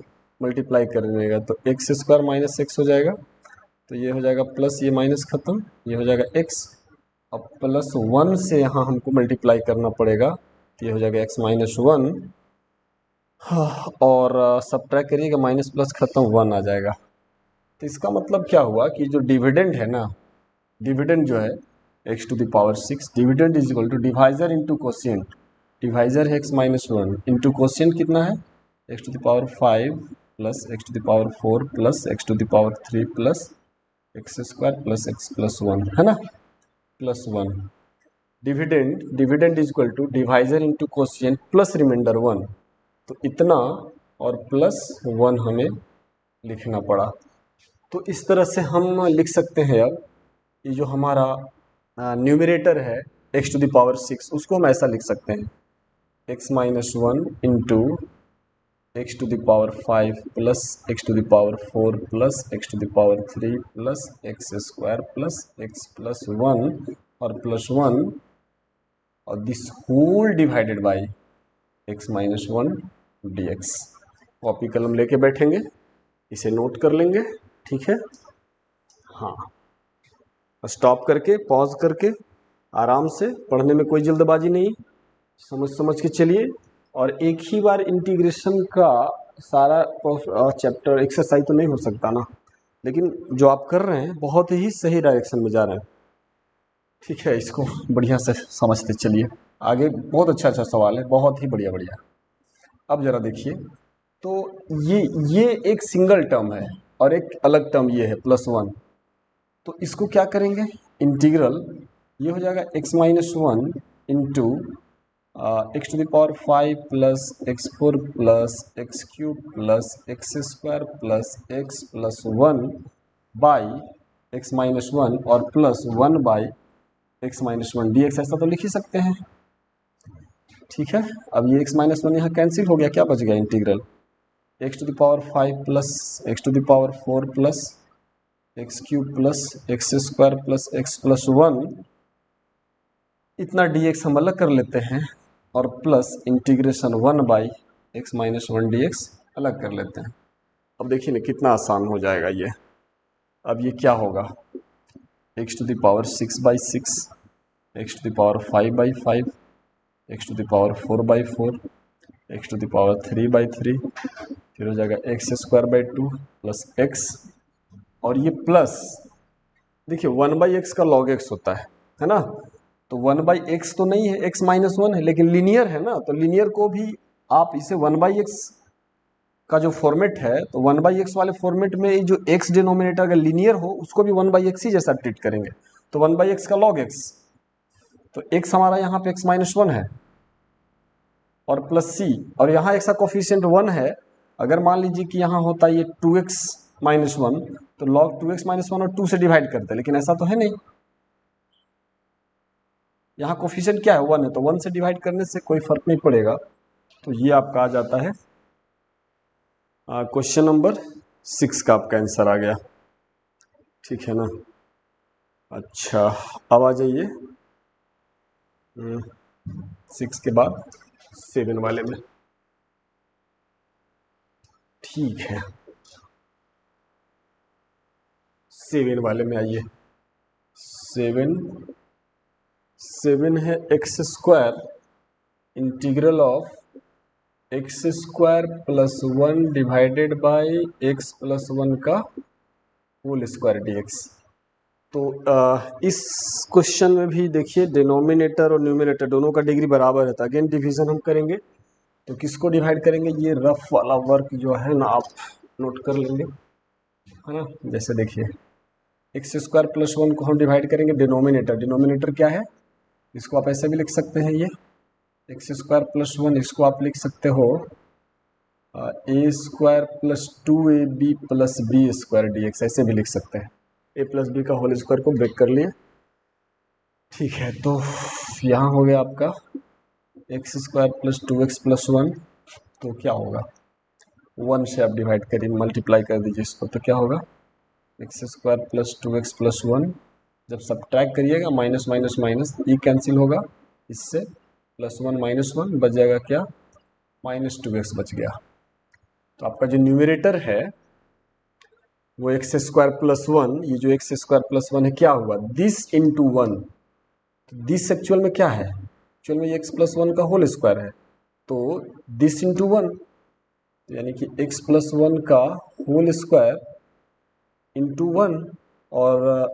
मल्टीप्लाई करिएगा तो एक्स स्क्वायर माइनस एक्स हो जाएगा, तो ये हो जाएगा प्लस ये माइनस ख़त्म, ये हो जाएगा एक्स। अब प्लस 1 से यहाँ हमको मल्टीप्लाई करना पड़ेगा तो ये हो जाएगा एक्स माइनस 1, और सब्ट्रैक्ट करिएगा, माइनस प्लस ख़त्म 1 आ जाएगा। तो इसका मतलब क्या हुआ कि जो डिविडेंड है ना, डिविडेंड जो है x to the power 6, dividend is equal to divisor into quotient, divisor है x माइनस 1 इंटू कोशिएंट कितना है x to the power 5 plus x to the power 4 plus x to the power 3 plus x square plus x plus 1, है ना, plus 1। Dividend is equal to divisor into quotient plus remainder 1, तो इतना और plus 1 हमें लिखना पड़ा। तो इस तरह से हम लिख सकते हैं। अब ये जो हमारा न्यूमरेटर है x टू द पावर 6, उसको हम ऐसा लिख सकते हैं x minus 1 into x to the power 5 plus x to the power 4 plus x to the power 3 plus x square plus x plus 1 और प्लस 1 और this whole divided by x minus 1 d x. Copy कलम लेके बैठेंगे, इसे note कर लेंगे, ठीक है। हाँ, स्टॉप करके पॉज करके आराम से, पढ़ने में कोई जल्दबाजी नहीं, समझ के चलिए। और एक ही बार इंटीग्रेशन का सारा चैप्टर एक्सरसाइज तो नहीं हो सकता ना, लेकिन जो आप कर रहे हैं बहुत ही सही डायरेक्शन में जा रहे हैं, ठीक है। इसको बढ़िया से समझते चलिए आगे। बहुत अच्छा सवाल है, बहुत ही बढ़िया बढ़िया। अब जरा देखिए, तो ये एक सिंगल टर्म है और एक अलग टर्म ये है प्लस 1, तो इसको क्या करेंगे, इंटीग्रल ये हो जाएगा x minus 1 into x to the power 5 plus x 4 plus x cube plus x square plus x plus 1 by x minus 1 और plus 1 by x minus 1 d x, ऐसा तो लिख ही सकते हैं, ठीक है। अब ये x माइनस 1 यहाँ कैंसिल हो गया, क्या बच गया, integral x to the power 5 plus x to the power 4 plus x cube plus x square plus x plus 1, इतना डी एक्स हम अलग कर लेते हैं और plus integration 1 by x minus 1 d x अलग कर लेते हैं। अब देखिए ना कितना आसान हो जाएगा ये। अब ये क्या होगा, x to the power 6 by 6, x to the power 5 by 5, x to the power 4 by 4, x to the power 3 by 3, फिर हो जाएगा x square by 2 plus x, और ये प्लस देखिए 1 बाई एक्स का लॉग एक्स होता है, है ना। तो 1/x तो नहीं है, x माइनस 1 है, लेकिन लीनियर है ना, तो लीनियर को भी आप इसे 1/x का जो फॉर्मेट है, तो 1/x वाले फॉर्मेट में जो x डिनोमिनेटर अगर लीनियर हो उसको भी 1/x ही जैसा ट्रीट करेंगे। तो 1/x का log x, तो x हमारा यहाँ पे x माइनस 1 है और प्लस c, और यहाँ x का कोफिशिएंट 1 है। अगर मान लीजिए कि यहाँ होता ये 2x माइनस 1, तो log 2x माइनस 1 और 2 से डिवाइड करते हैं, लेकिन ऐसा तो है नहीं। यहाँ कोफिशिएंट क्या है, 1 है, तो 1 से डिवाइड करने से कोई फर्क नहीं पड़ेगा। तो ये आपका आ जाता है क्वेश्चन नंबर 6 का आपका आंसर आ गया, ठीक है ना। अच्छा, अब आ जाइए 6 के बाद 7 वाले में, ठीक है। 7 वाले में आइए। 7 है x square integral of x square plus 1 divided by x plus 1 का होल स्क्वायर डीएक्स। तो इस क्वेश्चन में भी देखिए डिनोमिनेटर और न्यूमरेटर दोनों का डिग्री बराबर है। तो अगेन डिवीजन हम करेंगे, तो किसको डिवाइड करेंगे, ये रफ वाला वर्क जो है ना आप नोट कर लेंगे, है ना। जैसे देखिए एक्स स्क्वायर प्लस 1 को हम डिवाइड करेंगे डिनोमिनेटर, डिनोमिनेटर क्या है, इसको आप ऐसे भी लिख सकते हैं, ये एक्स स्क्वायर प्लस 1, इसको आप लिख सकते हो A square plus 2ab plus B square D x, ऐसे भी लिख सकते हैं। ए प्लस बी का होल स्क्वायर को ब्रेक कर लिए, ठीक है। तो यहाँ हो गया आपका x square plus 2x plus 1, तो क्या होगा, 1 से आप डिवाइड करिए, मल्टीप्लाई कर दीजिए इसको, तो क्या होगा x square plus 2x plus 1, जब सब्ट्रैक्ट करिएगा माइनस माइनस माइनस, ई कैंसिल होगा इससे, प्लस 1 माइनस 1 बच जाएगा क्या, माइनस 2x बच गया। तो आपका जो न्यूमरेटर है वो एक्स स्क्वायर प्लस 1, ये जो एक्स स्क्वायर प्लस 1 है क्या हुआ, दिस इंटू 1, तो दिस एक्चुअल में क्या है, एक्चुअल में एक्स प्लस 1 का होल स्क्वायर है, तो दिस इंटू 1, यानी कि एक्स प्लस 1 का होल स्क्वायर इंटू 1, और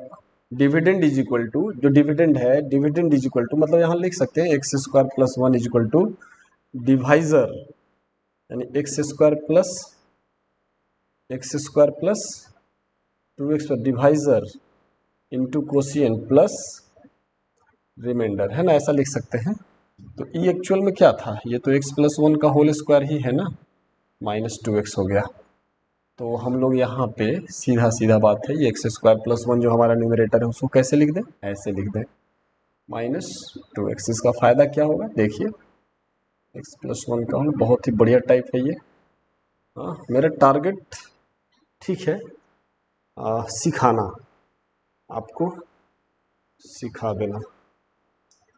डिविडेंड इज इक्वल टू, जो डिविडेंड है डिविडेंड इज इक्वल टू, मतलब यहाँ लिख सकते हैं x square plus 1 is equal to divisor, यानी एक्स स्क्वायर प्लस 2x पर divisor into quotient plus remainder, है ना, ऐसा लिख सकते हैं। तो ई एक्चुअल में क्या था, ये तो x प्लस 1 का होल स्क्वायर ही है ना, माइनस 2x हो गया। तो हम लोग यहाँ पे सीधा सीधा बात है, ये एक्स स्क्वायर प्लस 1 जो हमारा न्यूमरेटर है उसको कैसे लिख दें, ऐसे लिख दें माइनस 2x। इसका फ़ायदा क्या होगा, देखिए x प्लस 1 का होल, बहुत ही बढ़िया टाइप है ये। हाँ, मेरा टारगेट ठीक है सिखाना, आपको सिखा देना,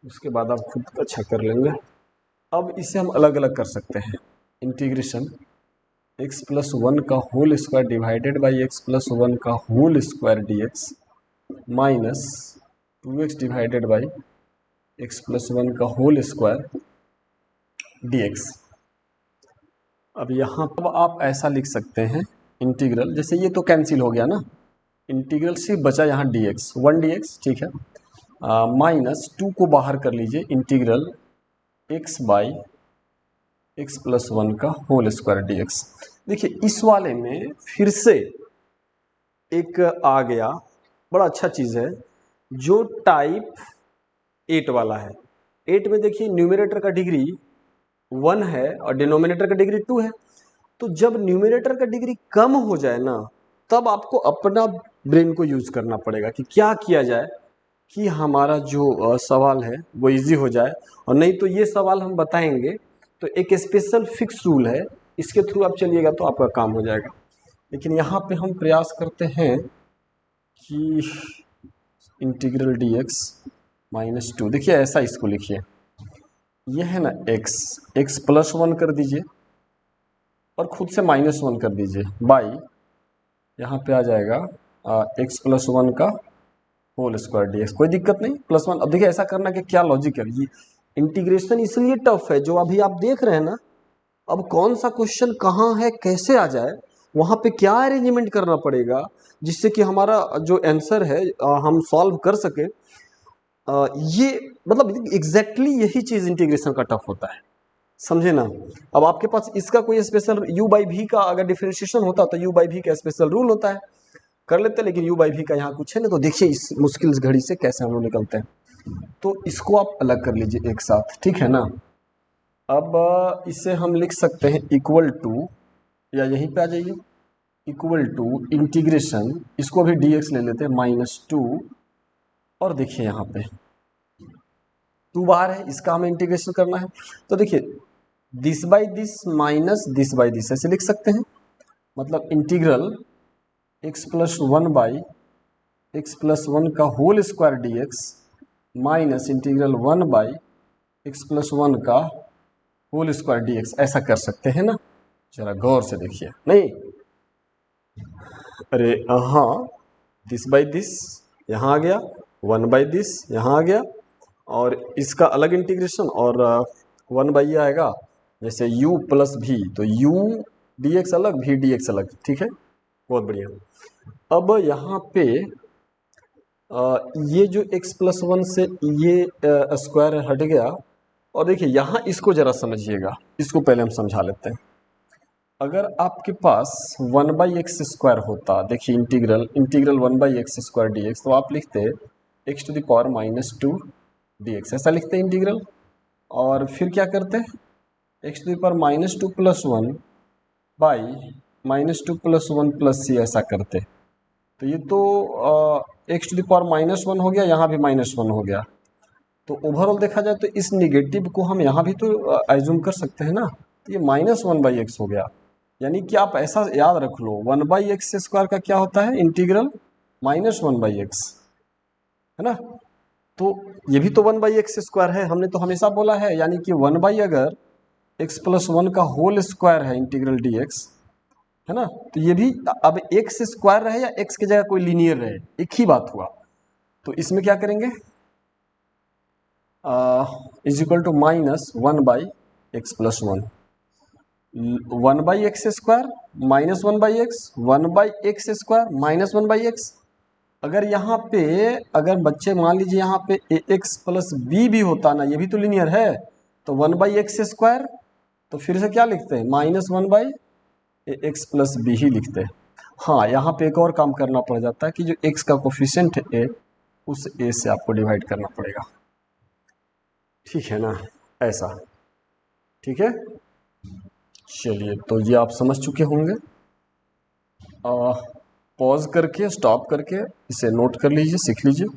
उसके बाद आप खुद अच्छा कर लेंगे। अब इसे हम अलग अलग कर सकते हैं, इंटीग्रेशन x प्लस 1 का whole square divided by x plus 1 का whole square dx minus 2x divided by x plus 1 का होल स्क्वायर dx। अब यहाँ पर आप ऐसा लिख सकते हैं इंटीग्रल, जैसे ये तो कैंसिल हो गया ना, इंटीग्रल सिर्फ बचा यहाँ dx, 1 dx, ठीक है, माइनस 2 को बाहर कर लीजिए, integral x by x plus 1 का होल स्क्वायर dx। देखिए इस वाले में फिर से एक आ गया, बड़ा अच्छा चीज़ है, जो टाइप 8 वाला है। 8 में देखिए न्यूमरेटर का डिग्री 1 है और डिनोमिनेटर का डिग्री 2 है। तो जब न्यूमरेटर का डिग्री कम हो जाए ना, तब आपको अपना ब्रेन को यूज करना पड़ेगा कि क्या किया जाए कि हमारा जो सवाल है वो इजी हो जाए। और नहीं तो ये सवाल हम बताएंगे तो एक स्पेशल फिक्स रूल है, इसके थ्रू आप चलिएगा तो आपका काम हो जाएगा। लेकिन यहाँ पे हम प्रयास करते हैं कि इंटीग्रल dx माइनस 2, देखिए ऐसा इसको लिखिए, ये है ना x प्लस 1 कर दीजिए और खुद से माइनस 1 कर दीजिए बाई, यहाँ पे आ जाएगा x प्लस 1 का होल स्क्वायर dx, कोई दिक्कत नहीं, प्लस 1। अब देखिए ऐसा करना कि क्या लॉजिक है, ये इंटीग्रेशन इसलिए टफ है, जो अभी आप देख रहे हैं ना, अब कौन सा क्वेश्चन कहाँ है कैसे आ जाए, वहाँ पे क्या अरेंजमेंट करना पड़ेगा जिससे कि हमारा जो आंसर है हम सॉल्व कर सके। ये मतलब एग्जैक्टली यही चीज इंटीग्रेशन का टफ होता है, समझे ना। अब आपके पास इसका कोई स्पेशल u बाई वी का अगर डिफरेंशिएशन होता तो u बाई वी का स्पेशल रूल होता है, कर लेते, लेकिन u बाई वी का यहाँ कुछ है ना। तो देखिए इस मुश्किल घड़ी से कैसे हम लोग निकलते हैं। तो इसको आप अलग कर लीजिए एक साथ, ठीक है ना। अब इसे हम लिख सकते हैं इक्वल टू, या यहीं पे आ जाइए, इक्वल टू इंटीग्रेशन, इसको भी dx ले लेते हैं -2, और देखिए यहाँ पे 2 बाहर है, इसका हमें इंटीग्रेशन करना है। तो देखिए this by this minus this by this ऐसे लिख सकते हैं, मतलब integral x plus 1 by x plus 1 का whole square dx minus integral 1 by x plus 1 का होल स्क्वायर dx, ऐसा कर सकते हैं ना। जरा गौर से देखिए, नहीं अरे हाँ, दिस बाई दिस यहाँ आ गया, 1 बाई दिस यहाँ आ गया, और इसका अलग इंटीग्रेशन, और 1 बाई आएगा जैसे u प्लस भी, तो u dx अलग, v dx अलग, ठीक है, बहुत बढ़िया। अब यहाँ पे ये जो x प्लस 1 से ये स्क्वायर हट गया, और देखिए यहाँ इसको जरा समझिएगा, इसको पहले हम समझा लेते हैं। अगर आपके पास 1 बाई एक्स स्क्वायर होता, देखिए integral 1 by x square D x, तो आप लिखते x to the power -2 dx, ऐसा लिखते हैं इंटीग्रल, और फिर क्या करते हैं x to the power -2 plus 1 by -2 plus 1 plus c, ऐसा करते। तो ये तो x टू द पावर -1 हो गया, यहाँ भी -1 हो गया। तो ओवरऑल देखा जाए तो इस निगेटिव को हम यहाँ भी तो एज्यूम कर सकते हैं ना। तो ये -1 बाई एक्स हो गया, यानी कि आप ऐसा याद रख लो 1 बाई एक्स स्क्वायर का क्या होता है इंटीग्रल -1 बाई एक्स, है ना। तो ये भी तो 1 बाई एक्स स्क्वायर है, हमने तो हमेशा बोला है, यानी कि 1 बाई अगर x प्लस 1 का होल स्क्वायर है इंटीग्रल dx, है ना। तो ये भी अब x स्क्वायर रहे या x की जगह कोई लीनियर रहे, एक ही बात हुआ। तो इसमें क्या करेंगे, is equal to -1 by x plus 1, 1 by x square -1 by x, 1 by x square -1 by x. अगर यहाँ पे अगर बच्चे मान लीजिए यहाँ पे ए एक्स प्लस बी भी होता ना, ये भी तो लीनियर है, तो 1 बाई एक्स स्क्वायर, तो फिर से क्या लिखते हैं -1 बाई एक्स प्लस बी ही लिखते हैं। हाँ, यहाँ पे एक और काम करना पड़ जाता है कि जो x का कोफिशिएंट है a, उस a से आपको डिवाइड करना पड़ेगा, ठीक है ना, ऐसा, ठीक है। चलिए, तो ये आप समझ चुके होंगे। पॉज करके स्टॉप करके इसे नोट कर लीजिए, सीख लीजिए।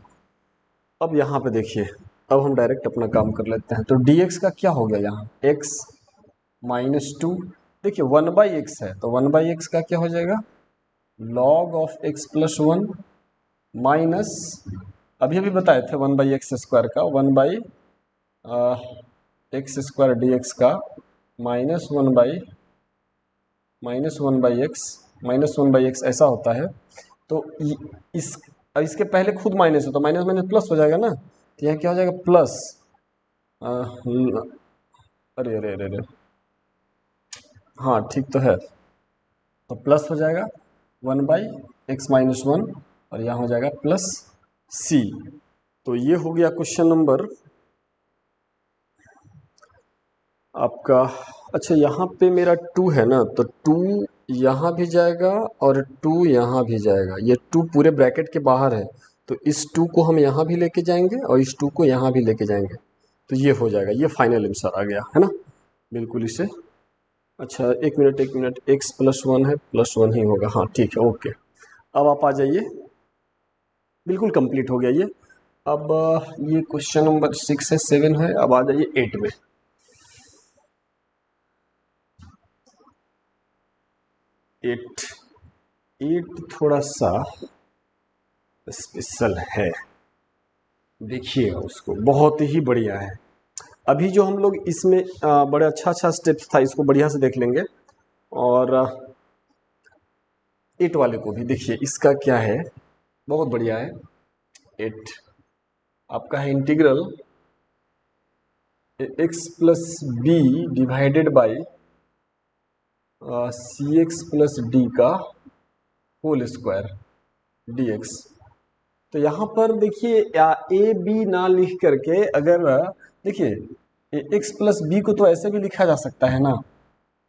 अब यहाँ पे देखिए, अब हम डायरेक्ट अपना काम कर लेते हैं। तो dx का क्या हो गया यहाँ, x -2, देखिए 1 बाई एक्स है, तो 1 बाई एक्स का क्या हो जाएगा log of x plus 1 minus, अभी अभी बताए थे 1 बाई एक्स स्क्वायर का 1 by x square D x का -1 बाई एक्स ऐसा होता है। तो इस इसके पहले खुद माइनस हो तो माइनस माइनस प्लस हो जाएगा ना, तो यहाँ क्या हो जाएगा प्लस, अरे अरे अरे अरे, हाँ ठीक तो है, तो प्लस हो जाएगा 1 बाई एक्स माइनस 1, और यहाँ हो जाएगा प्लस c। तो ये हो गया क्वेश्चन नंबर आपका। अच्छा, यहाँ पे मेरा 2 है ना, तो 2 यहाँ भी जाएगा और 2 यहाँ भी जाएगा, ये 2 पूरे ब्रैकेट के बाहर है, तो इस 2 को हम यहाँ भी लेके जाएंगे और इस 2 को यहाँ भी लेके जाएंगे, तो ये हो जाएगा, ये फाइनल आंसर आ गया, है ना, बिल्कुल इसे। अच्छा एक मिनट, x प्लस 1 है, प्लस 1 ही होगा, हाँ ठीक है, ओके। अब आप आ जाइए, बिल्कुल कंप्लीट हो गया ये। अब ये क्वेश्चन नंबर 6 है, 7 है, अब आ जाइए 8 में। 8 थोड़ा सा स्पेशल है, देखिएगा उसको, बहुत ही बढ़िया है। अभी जो हम लोग इसमें बड़े अच्छा स्टेप्स था, इसको बढ़िया से देख लेंगे। और 8 वाले को भी देखिए, इसका क्या है, बहुत बढ़िया है। 8 आपका है integral x plus B divided by c x plus D का होल स्क्वायर dx, तो यहाँ पर देखिए ए बी ना लिख करके अगर देखिए एक्स प्लस बी को तो ऐसे भी लिखा जा सकता है ना,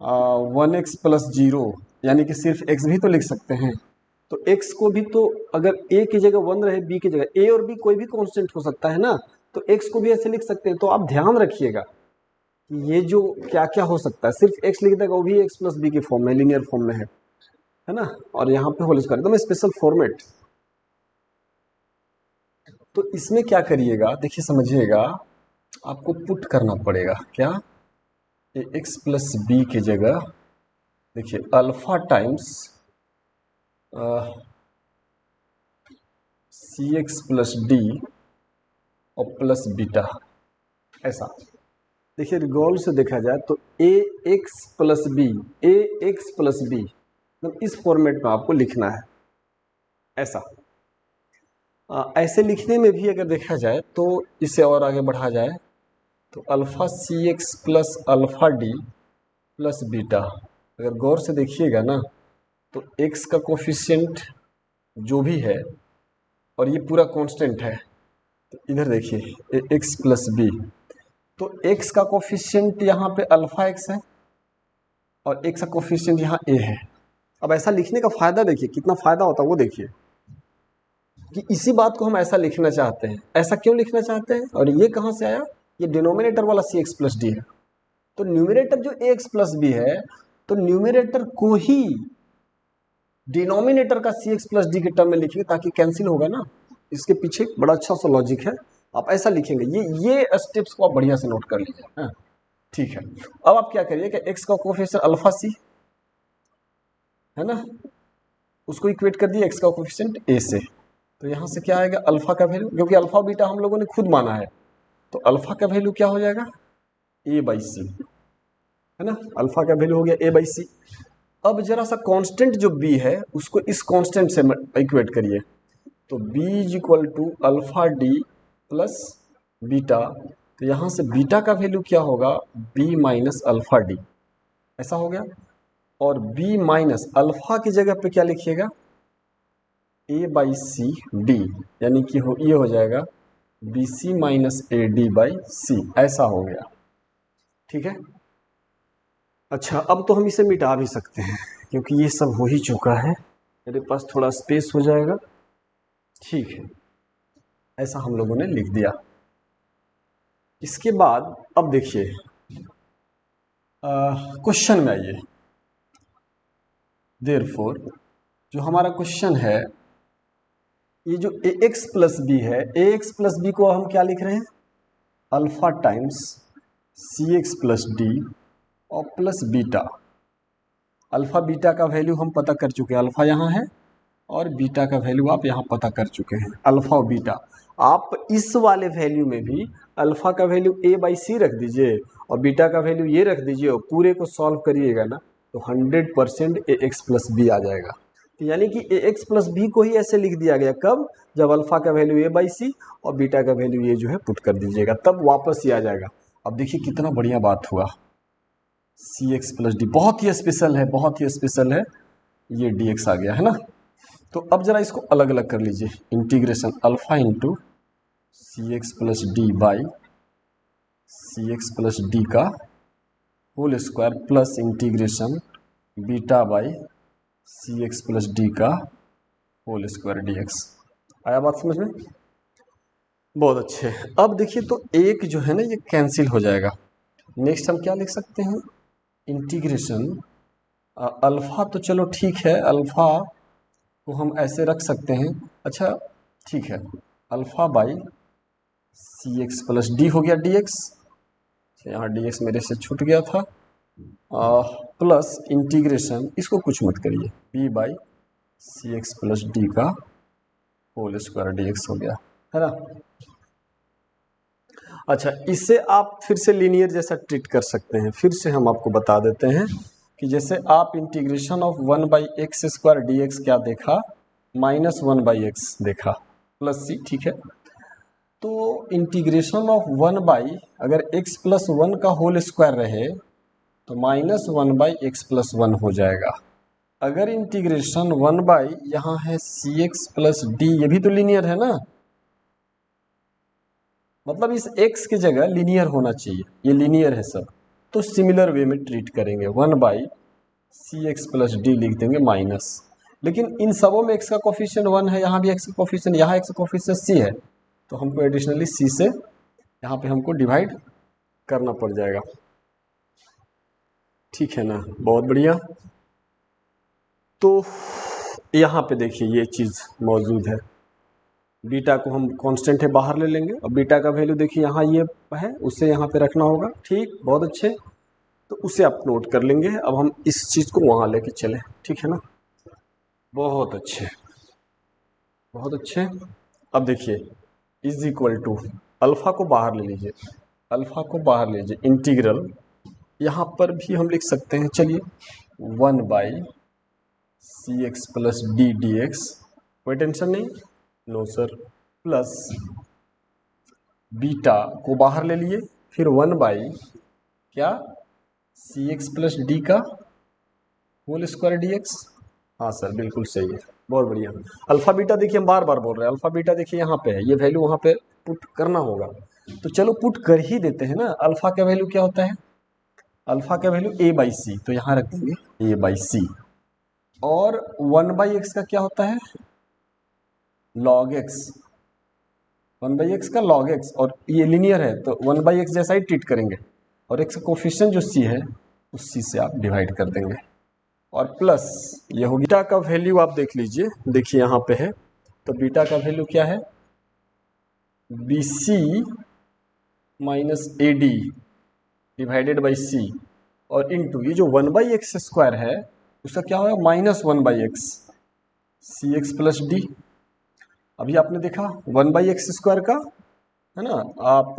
1x+0, यानी कि सिर्फ x भी तो लिख सकते हैं। तो x को भी तो अगर a की जगह 1 रहे, b की जगह a और b कोई भी कांस्टेंट हो सकता है ना, तो x को भी ऐसे लिख सकते हैं। तो आप ध्यान रखिएगा कि ये जो क्या क्या हो सकता है, सिर्फ x लिख देगा वो भी x+b की फॉर्म में, लीनियर फॉर्म में है ना। और यहाँ पे होल स्क्वायर एकदम स्पेशल फॉर्मेट। तो इसमें क्या करिएगा, देखिए समझिएगा, आपको पुट करना पड़ेगा क्या, x+b की जगह देखिए अल्फा टाइम्स CX+D और प्लस बीटा, ऐसा। देखिए गौर से देखा जाए तो AX+B, AX+B मतलब इस फॉर्मेट में आपको लिखना है ऐसा। ऐसे लिखने में भी अगर देखा जाए तो इसे और आगे बढ़ा जाए तो alpha CX plus alpha D plus beta, अगर गौर से देखिएगा ना तो x का कोफिशिएंट जो भी है और ये पूरा कांस्टेंट है, तो इधर देखिए x+b, तो x का कोफिशिएंट यहाँ पे अल्फा x है और x का कोफिशिएंट यहाँ a है। अब ऐसा लिखने का फायदा देखिए कितना फायदा होता है वो देखिए, कि इसी बात को हम ऐसा लिखना चाहते हैं। ऐसा क्यों लिखना चाहते हैं और ये कहाँ से आया, ये डिनोमिनेटर वाला CX+D है। तो न्यूमरेटर जो AX+B है, तो न्यूमरेटर को ही डिनोमिनेटर का CX+D के टर्म में लिखेंगे ताकि कैंसिल होगा ना। इसके पीछे बड़ा अच्छा सा लॉजिक है, आप ऐसा लिखेंगे। ये स्टेप्स को आप बढ़िया से नोट कर लीजिए। हाँ ठीक है। अब आप क्या करिए कि x का कोफिशिएंट अल्फा c है ना, उसको इक्वेट कर दिए x का कोफिशिएंट a से, तो यहाँ से क्या आएगा अल्फा का वैल्यू, क्योंकि अल्फा बीटा हम लोगों ने खुद माना है, तो अल्फा का वैल्यू क्या हो जाएगा a/c है ना, अल्फा का वैल्यू हो गया a/c। अब जरा सा कांस्टेंट जो b है उसको इस कांस्टेंट से इक्वेट करिए, तो b = alpha d plus beta, तो यहाँ से बीटा का वैल्यू क्या होगा b - अल्फा d, ऐसा हो गया। और b माइनस अल्फा की जगह पे क्या लिखिएगा a/c d, यानी कि ये हो जाएगा bc - ad/c, ऐसा हो गया। ठीक है। अच्छा अब तो हम इसे मिटा भी सकते हैं क्योंकि ये सब हो ही चुका है, मेरे पास थोड़ा स्पेस हो जाएगा। ठीक है, ऐसा हम लोगों ने लिख दिया। इसके बाद अब देखिए क्वेश्चन में आइए। देयरफॉर जो हमारा क्वेश्चन है, ये जो AX+B है, AX+B को हम क्या लिख रहे हैं अल्फा टाइम्स CX+D और प्लस बीटा। अल्फा बीटा का वैल्यू हम पता कर चुके हैं, अल्फा यहाँ है और बीटा का वैल्यू आप यहाँ पता कर चुके हैं, अल्फा और बीटा। आप इस वाले वैल्यू में भी अल्फा का वैल्यू a/c रख दीजिए और बीटा का वैल्यू ये रख दीजिए और पूरे को सॉल्व करिएगा ना तो 100% AX+B आ जाएगा। तो यानी कि AX+B को ही ऐसे लिख दिया गया, कब, जब अल्फा का वैल्यू a/c और बीटा का वैल्यू ये जो है पुट कर दीजिएगा, तब वापस ये आ जाएगा। अब देखिए कितना बढ़िया बात हुआ, CX+D बहुत ही स्पेशल है, बहुत ही स्पेशल है, ये dx आ गया है ना। तो अब जरा इसको अलग अलग कर लीजिए, integration alpha into CX+D by CX+D का whole square plus integration beta by CX+D का होल स्क्वायर dx। आया बात समझ में? बहुत अच्छे। अब देखिए तो एक जो है ना ये कैंसिल हो जाएगा। नेक्स्ट हम क्या लिख सकते हैं, इंटीग्रेशन अल्फा, तो चलो ठीक है, अल्फा को हम ऐसे रख सकते हैं। अच्छा ठीक है, अल्फा बाई CX+D हो गया dx, यहाँ dx मेरे से छूट गया था, प्लस इंटीग्रेशन, इसको कुछ मत करिए, b बाई CX+D का होल स्क्वायर dx हो गया है ना। अच्छा इसे आप फिर से लीनियर जैसा ट्रीट कर सकते हैं, फिर से हम आपको बता देते हैं कि जैसे आप इंटीग्रेशन ऑफ 1/x² dx क्या देखा, -1/x देखा प्लस c, ठीक है। तो इंटीग्रेशन ऑफ 1 अगर x+1 का होल स्क्वायर रहे तो -1/x+1 हो जाएगा, अगर इंटीग्रेशन 1 बाई यहाँ है सी एक्स प्लस डी, ये भी तो लीनियर है ना, मतलब इस x की जगह लीनियर होना चाहिए, ये लीनियर है सब, तो सिमिलर वे में ट्रीट करेंगे, 1 by c x plus d लिख देंगे माइनस, लेकिन इन सबों में x का कोफिशिएंट 1 है, यहाँ भी x का कोफिशिएंट, यहाँ x का कोफिशिएंट c है, तो हमको एडिशनली c से यहाँ पे हमको डिवाइड करना पड़ जाएगा। ठीक है ना, बहुत बढ़िया। तो यहाँ पे देखिए ये चीज़ मौजूद है, बीटा को हम कांस्टेंट है बाहर ले लेंगे, और बीटा का वैल्यू देखिए यहाँ ये है, उसे यहाँ पे रखना होगा। ठीक, बहुत अच्छे, तो उसे आप नोट कर लेंगे। अब हम इस चीज़ को वहाँ लेके चले, ठीक है ना, बहुत अच्छे, बहुत अच्छे। अब देखिए इज इक्वल टू अल्फ़ा को बाहर ले लीजिए, अल्फ़ा को बाहर लीजिए, इंटीग्रल यहाँ पर भी हम लिख सकते हैं, चलिए 1 by c x plus D D x, कोई टेंशन नहीं, नो सर, प्लस बीटा को बाहर ले लिए, फिर 1 बाई क्या सी एक्स प्लस डी का होल स्क्वायर डी एक्स। हाँ सर बिल्कुल सही है, बहुत बढ़िया। अल्फा बीटा देखिए हम बार बार बोल रहे हैं, अल्फा बीटा देखिए यहाँ पे है, ये वैल्यू वहाँ पे पुट करना होगा, तो चलो पुट कर ही देते हैं ना। अल्फा का वैल्यू क्या होता है, अल्फा का वैल्यू ए बाई सी, तो यहाँ रख देंगे ए बाई सी, और 1 बाई एक्स का क्या होता है, लॉग एक्स, 1 बाई एक्स का लॉग एक्स, और ये लीनियर है तो 1 बाई एक्स जैसा ही ट्रीट करेंगे, और एक्स का कोफिशिएंट जो सी है उस सी से आप डिवाइड कर देंगे, और प्लस ये हो बीटा का वैल्यू आप देख लीजिए, देखिए यहाँ पे है, तो बीटा का वैल्यू क्या है, B C minus A D divided by C, और इंटू ये जो 1 बाई एक्स स्क्वायर है उसका क्या होगा, minus 1 by x c x plus d. अभी आपने देखा 1 बाई एक्स स्क्वायर का है ना, आप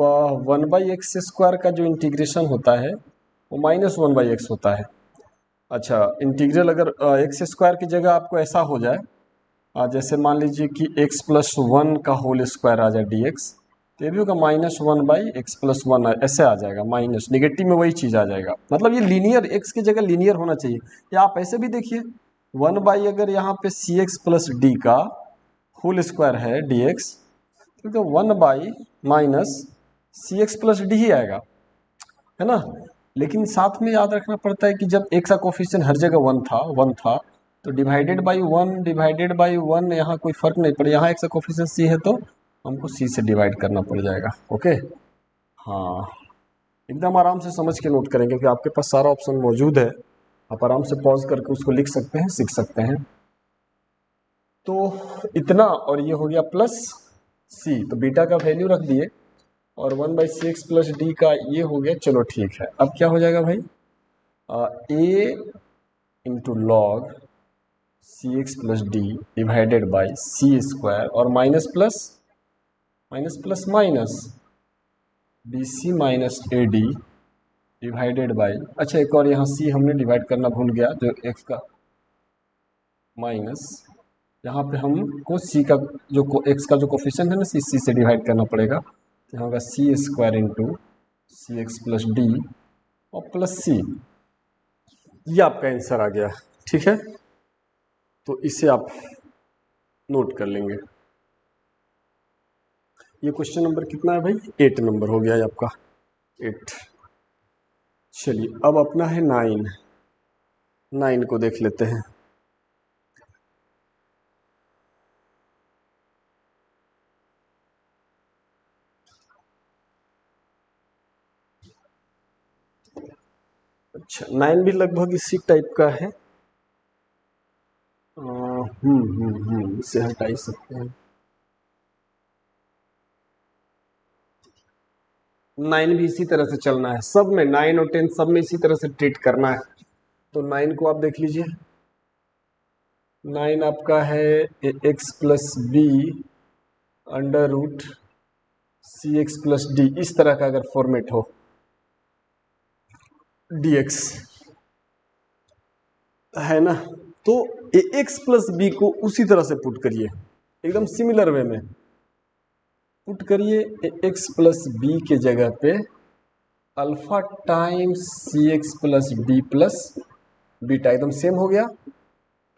1 बाई एक्स स्क्वायर का जो इंटीग्रेशन होता है वो माइनस 1 बाई एक्स होता है। अच्छा, इंटीग्रल अगर एक्स स्क्वायर की जगह आपको ऐसा हो जाए, जैसे मान लीजिए कि एक्स प्लस 1 का होल स्क्वायर आ जाए डी एक्स, तो ये भी होगा माइनस 1 बाई एक्स प्लस 1, ऐसे आ जाएगा, माइनस नेगेटिव में वही चीज़ आ जाएगा, मतलब ये लीनियर, एक्स की जगह लीनियर होना चाहिए। या आप ऐसे भी देखिए 1 बाई अगर यहाँ पे सी एक्स प्लस डी का होल स्क्वायर है डी एक्स, तो 1 by minus C x plus D ही आएगा, है ना। लेकिन साथ में याद रखना पड़ता है कि जब एक्स का कोफिशिएंट हर जगह 1 था, तो डिवाइडेड बाई 1 यहाँ कोई फर्क नहीं पड़े, यहाँ एक्स का कोफिशिएंट सी है तो हमको सी से डिवाइड करना पड़ जाएगा। ओके, हाँ, एकदम आराम से समझ के नोट करेंगे क्योंकि आपके पास सारा ऑप्शन मौजूद है, आप आराम से पॉज करके उसको लिख सकते हैं, सीख सकते हैं। तो इतना, और ये हो गया प्लस सी, तो बीटा का वैल्यू रख दिए, और 1 by c x plus D का ये हो गया, चलो ठीक है। अब क्या हो जाएगा भाई, A into log C x plus D divided by C square, और minus plus minus plus minus B C minus A D divided by, अच्छा एक और यहाँ सी हमने डिवाइड करना भूल गया, जो एक्स का माइनस, यहाँ पे हमको सी का जो एक्स का जो कोफिशिएंट है ना, सी से डिवाइड करना पड़ेगा, तो यहाँ होगा सी square into c x plus D और प्लस सी, ये आपका आंसर आ गया। ठीक है, तो इसे आप नोट कर लेंगे। ये क्वेश्चन नंबर कितना है भाई, 8 नंबर हो गया है आपका, 8। चलिए अब अपना है 9 को देख लेते हैं। अच्छा, 9 भी लगभग इसी टाइप का है, इसे हटा ही सकते हैं। 9 भी इसी तरह से चलना है, सब में 9 और 10 सब में इसी तरह से ट्रीट करना है। तो 9 को आप देख लीजिए, 9 आपका है x plus b under root सी एक्स प्लस डी, इस तरह का अगर फॉर्मेट हो dx, है ना, तो एक्स प्लस बी को उसी तरह से पुट करिए, एकदम सिमिलर वे में पुट करिए। एक्स प्लस बी के जगह पे अल्फा टाइम्स सी x plus d plus beta, एकदम सेम हो गया।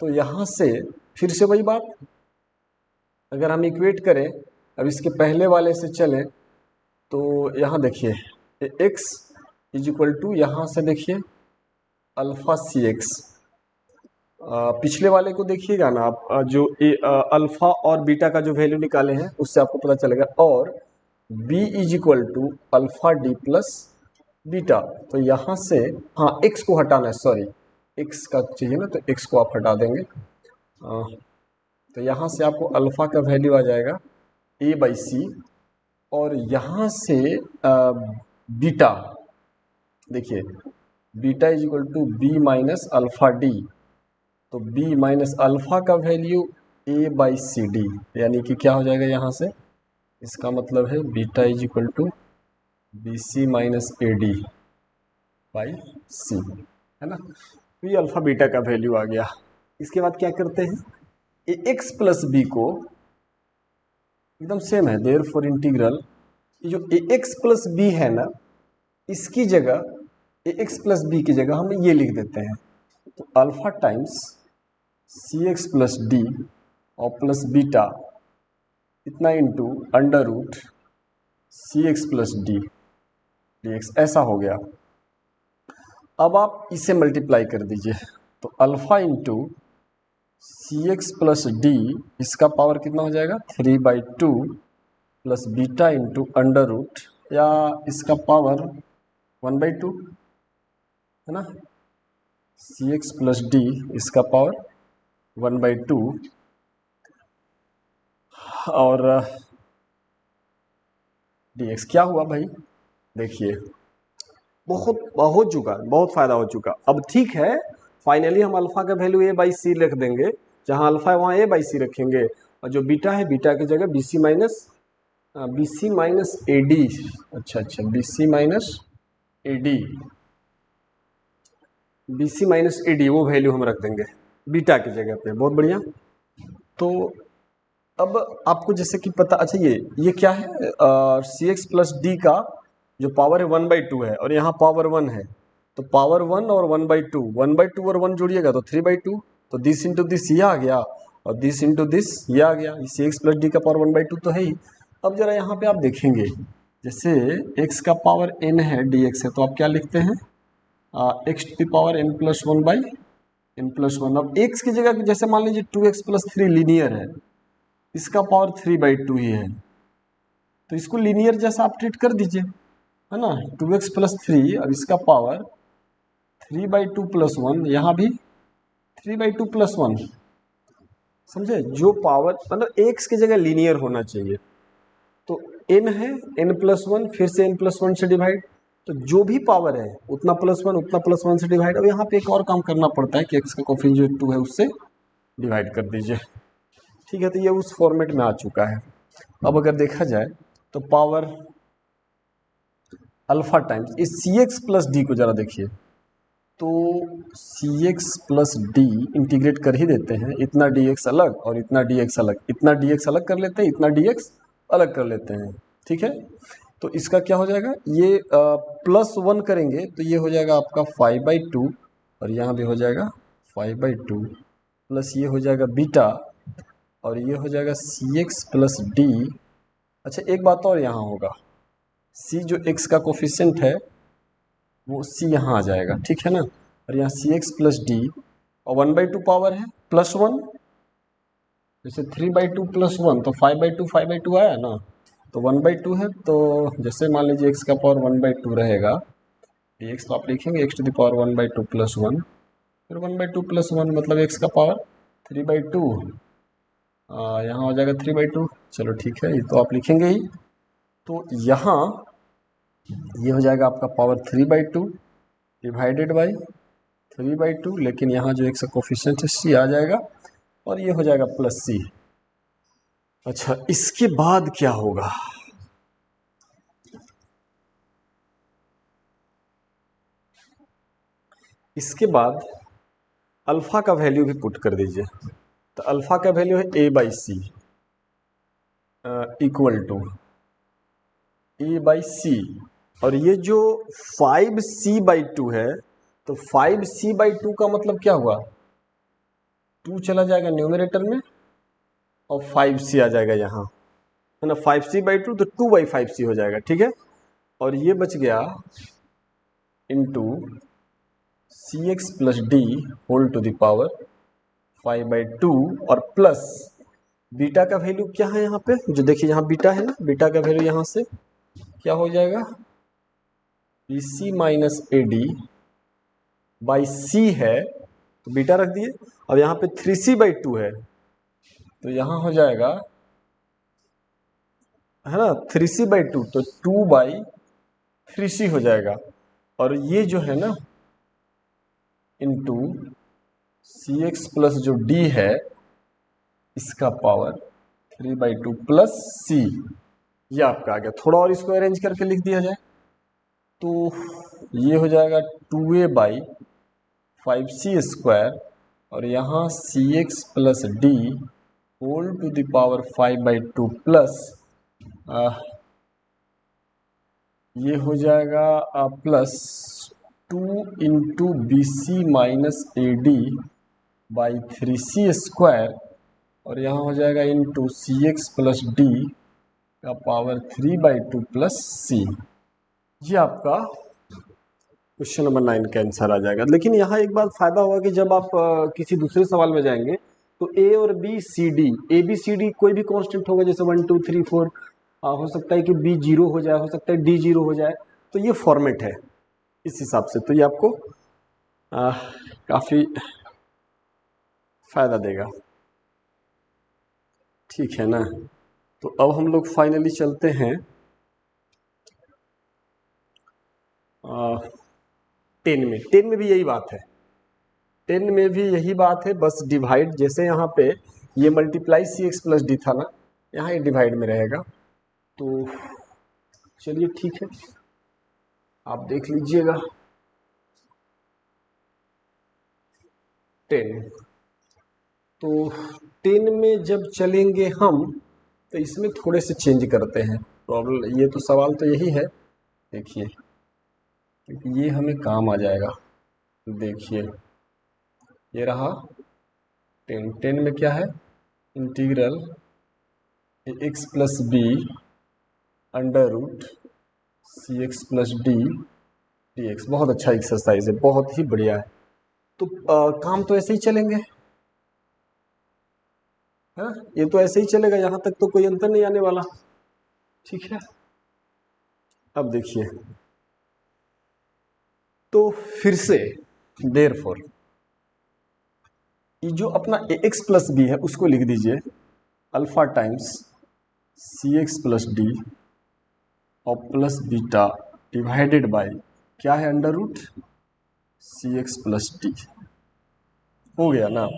तो यहाँ से फिर से वही बात, अगर हम इक्वेट करें, अब इसके पहले वाले से चलें तो यहाँ देखिए x इज इक्वल टू, यहाँ से देखिए अल्फा सी एक्स, पिछले वाले को देखिएगा ना आप, जो अल्फा और बीटा का जो वैल्यू निकाले हैं उससे आपको पता चलेगा, और b is equal to alpha d plus beta. तो यहाँ से हाँ x को हटाना है, सॉरी x का चाहिए ना, तो x को आप हटा देंगे। तो यहाँ से आपको अल्फा का वैल्यू आ जाएगा a बाई सी, और यहाँ से बीटा देखिए, beta is equal to b minus alpha d, तो b माइनस अल्फा का value a by c d, यानी कि क्या हो जाएगा यहाँ से, इसका मतलब है beta is equal to B C minus A D by C, है ना। तो ये अल्फा बीटा का वैल्यू आ गया। इसके बाद क्या करते हैं, ए एक्स प्लस बी को एकदम सेम है, देयर फॉर इंटीग्रल, ये जो ए एक्स प्लस बी है ना, इसकी जगह ए एक्स प्लस बी की जगह हम ये लिख देते हैं, तो अल्फा टाइम्स सी एक्स प्लस डी और प्लस बीटा इतना इंटू अंडर रूट सी x plus D D x, ऐसा हो गया। अब आप इसे मल्टीप्लाई कर दीजिए, तो alpha into c x plus d, इसका पावर कितना हो जाएगा 3/2 plus beta into under root, या इसका पावर 1/2, है ना, सी एक्स प्लस डी इसका पावर 1/2, और डी एक्स क्या हुआ भाई, देखिए बहुत हो चुका, बहुत फायदा हो चुका। अब ठीक है, फाइनली हम अल्फा का वैल्यू ए बाई सी रख देंगे, जहां अल्फा है वहां ए बाई सी रखेंगे, और जो बीटा है बीटा की जगह B C minus A D, अच्छा B C minus A D, B C minus A D, वो वैल्यू हम रख देंगे बीटा की जगह पे। बहुत बढ़िया। तो अब आपको जैसे कि पता, अच्छा ये क्या है, सी एक्स प्लस डी का जो पावर है 1/2 है, और यहाँ पावर 1 है, तो पावर 1 और 1/2 और 1 जोड़िएगा तो 3/2, तो दिस इंटू दिस ये आ गया, और दिस इंटू दिस ये आ गया, सी एक्स प्लस डी का पावर 1/2 तो है ही। अब जरा यहाँ पे आप देखेंगे, जैसे x का पावर n है, dx है, तो आप क्या लिखते हैं, x to the power n plus 1 by n plus 1। अब x की जगह जैसे मान लीजिए 2x प्लस 3 लीनियर है, इसका पावर 3/2 ही है, तो इसको लीनियर जैसा आप ट्रीट कर दीजिए, है ना, 2x प्लस 3, अब इसका पावर 3/2 प्लस 1, यहाँ भी 3/2 प्लस 1, समझे, जो पावर मतलब x की जगह लीनियर होना चाहिए। तो n है, n प्लस 1, फिर से n प्लस 1 से डिवाइड, तो जो भी पावर है उतना प्लस 1 उतना प्लस 1 से डिवाइड। अब यहाँ पे एक और काम करना पड़ता है कि x का कोफिशिएंट 2 है उससे डिवाइड कर दीजिए, ठीक है। तो ये उस फॉर्मेट में आ चुका है। अब अगर देखा जाए तो पावर अल्फा टाइम्स इस सी एक्स प्लस डी को जरा देखिए, तो सी एक्स प्लस डी इंटीग्रेट कर ही देते हैं, इतना डी एक्स अलग और इतना डी एक्स अलग, इतना डी एक्स अलग कर लेते हैं, इतना डी एक्स अलग कर लेते हैं, ठीक है। तो इसका क्या हो जाएगा, ये प्लस 1 करेंगे तो ये हो जाएगा आपका 5/2, और यहाँ भी हो जाएगा 5/2, प्लस ये हो जाएगा बीटा, और ये हो जाएगा सी एक्स प्लस डी। अच्छा एक बात और यहाँ होगा, सी जो एक्स का कोफिशिएंट है वो सी यहाँ आ जाएगा, ठीक है ना, और यहाँ सी एक्स प्लस डी, और 1/2 पावर है प्लस 1, जैसे 3/2 प्लस 1 तो 5/2 आया ना, तो 1/2 है, तो जैसे मान लीजिए x का पावर 1/2 रहेगा, dx तो आप लिखेंगे x to the power 1/2 plus 1, फिर 1/2 प्लस 1 मतलब x का पावर 3/2, यहाँ हो जाएगा 3/2, चलो ठीक है, ये तो आप लिखेंगे ही। तो यहाँ ये हो जाएगा आपका पावर 3/2 डिवाइडेड बाई 3/2, लेकिन यहाँ जो x का कोफिशिएंट है c आ जाएगा, और ये हो जाएगा प्लस c। अच्छा इसके बाद क्या होगा, इसके बाद अल्फा का वैल्यू भी पुट कर दीजिए, तो अल्फा का वैल्यू है a by C equal to a by C, और ये जो 5c/2 है, तो 5c/2 का मतलब क्या हुआ 2 चला जाएगा न्यूमरेटर में और 5c आ जाएगा यहाँ, है ना। 5c/2 तो 2/5c हो जाएगा, ठीक है। और ये बच गया into cx plus d whole to the power 5/2 और प्लस बीटा का वैल्यू क्या है यहाँ पे, जो देखिए यहाँ बीटा है ना, बीटा का वैल्यू यहाँ से क्या हो जाएगा, BC minus AD by C है तो बीटा रख दिए। अब यहाँ पे 3c/2 है तो यहाँ हो जाएगा, है ना, 3c/2 तो 2/3c हो जाएगा। और ये जो है ना इंटू cx प्लस जो d है इसका पावर 3/2 प्लस c, ये आपका आ गया। थोड़ा और इसको अरेंज करके लिख दिया जाए तो ये हो जाएगा 2a/5c² और यहाँ cx plus d whole to the power 5/2 plus ये हो जाएगा plus 2 into BC minus AD by 3c² और यहाँ हो जाएगा इंटू cx प्लस d का पावर 3/2 प्लस c। ये आपका क्वेश्चन नंबर 9 का आंसर आ जाएगा। लेकिन यहाँ एक बात फायदा होगा कि जब आप किसी दूसरे सवाल में जाएंगे तो A और B C D, A B C D कोई भी कांस्टेंट होगा, जैसे 1 2 3 4 हो सकता है कि B 0 हो जाए, हो सकता है D 0 हो जाए, तो ये फॉर्मेट है इस हिसाब से, तो ये आपको काफ़ी फायदा देगा, ठीक है ना। तो अब हम लोग फाइनली चलते हैं 10 में। 10 में भी यही बात है, 10 में भी यही बात है, बस डिवाइड, जैसे यहाँ पे ये मल्टीप्लाई cx प्लस डी था ना, यहाँ ये डिवाइड में रहेगा। तो चलिए ठीक है, आप देख लीजिएगा 10। तो 10 में जब चलेंगे हम तो इसमें थोड़े से चेंज करते हैं। प्रॉब्लम ये तो सवाल तो यही है, देखिए क्योंकि ये हमें काम आ जाएगा। देखिए ये रहा 10। 10 में क्या है, integral x plus b under root cx plus D dx। बहुत अच्छा एक्सरसाइज है, बहुत ही बढ़िया है। तो काम तो ऐसे ही चलेंगे, है, ये तो ऐसे ही चलेगा, यहाँ तक तो कोई अंतर नहीं आने वाला, ठीक है। अब देखिए, तो फिर से देयरफॉर ये जो अपना ax प्लस बी है उसको लिख दीजिए alpha times cx plus D और प्लस बीटा डिवाइडेड बाय क्या है, under root cx plus d. हो गया ना।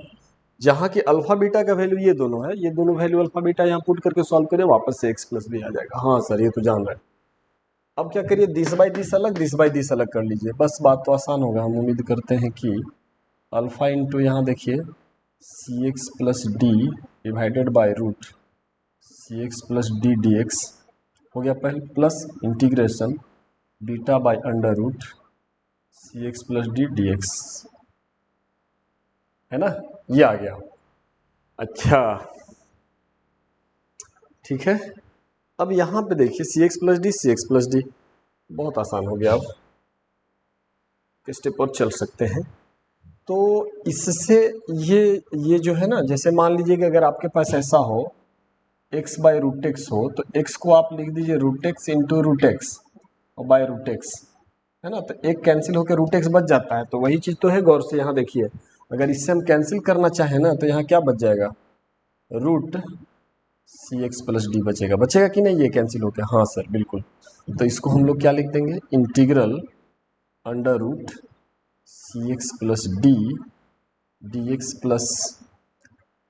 जहाँ की अल्फा बीटा का वैल्यू ये दोनों है, ये दोनों वैल्यू अल्फा बीटा यहाँ पुट करके सॉल्व करें, वापस से x प्लस बी आ जाएगा। हाँ सर ये तो जान रहे हैं। अब क्या करिए, 20/20 अलग, 20/20 अलग कर लीजिए, बस बात तो आसान होगा। हम उम्मीद करते हैं कि अल्फा इंटू यहाँ देखिए cx plus D divided by root cx plus D dx हो गया पहले, plus integration beta by under root cx plus D dx, है ना, ये आ गया। अच्छा ठीक है, अब यहाँ पे देखिए cx प्लस डी, बहुत आसान हो गया। अब स्टेप और चल सकते हैं। तो इससे ये जो है ना, जैसे मान लीजिए कि अगर आपके पास ऐसा हो x बाय रूट एक्स हो तो x को आप लिख दीजिए root x into root x और बाय रूट एक्स, है ना। तो एक कैंसिल होकर रूट एक्स बच जाता है। तो वही चीज़ तो है, गौर से यहाँ देखिए, अगर इससे हम कैंसिल करना चाहें ना तो यहाँ क्या बच जाएगा, रूट cx प्लस डी बचेगा। बचेगा कि नहीं, ये कैंसिल हो गया, हाँ सर बिल्कुल। तो इसको हम लोग क्या लिख देंगे, integral under root cx plus D dx plus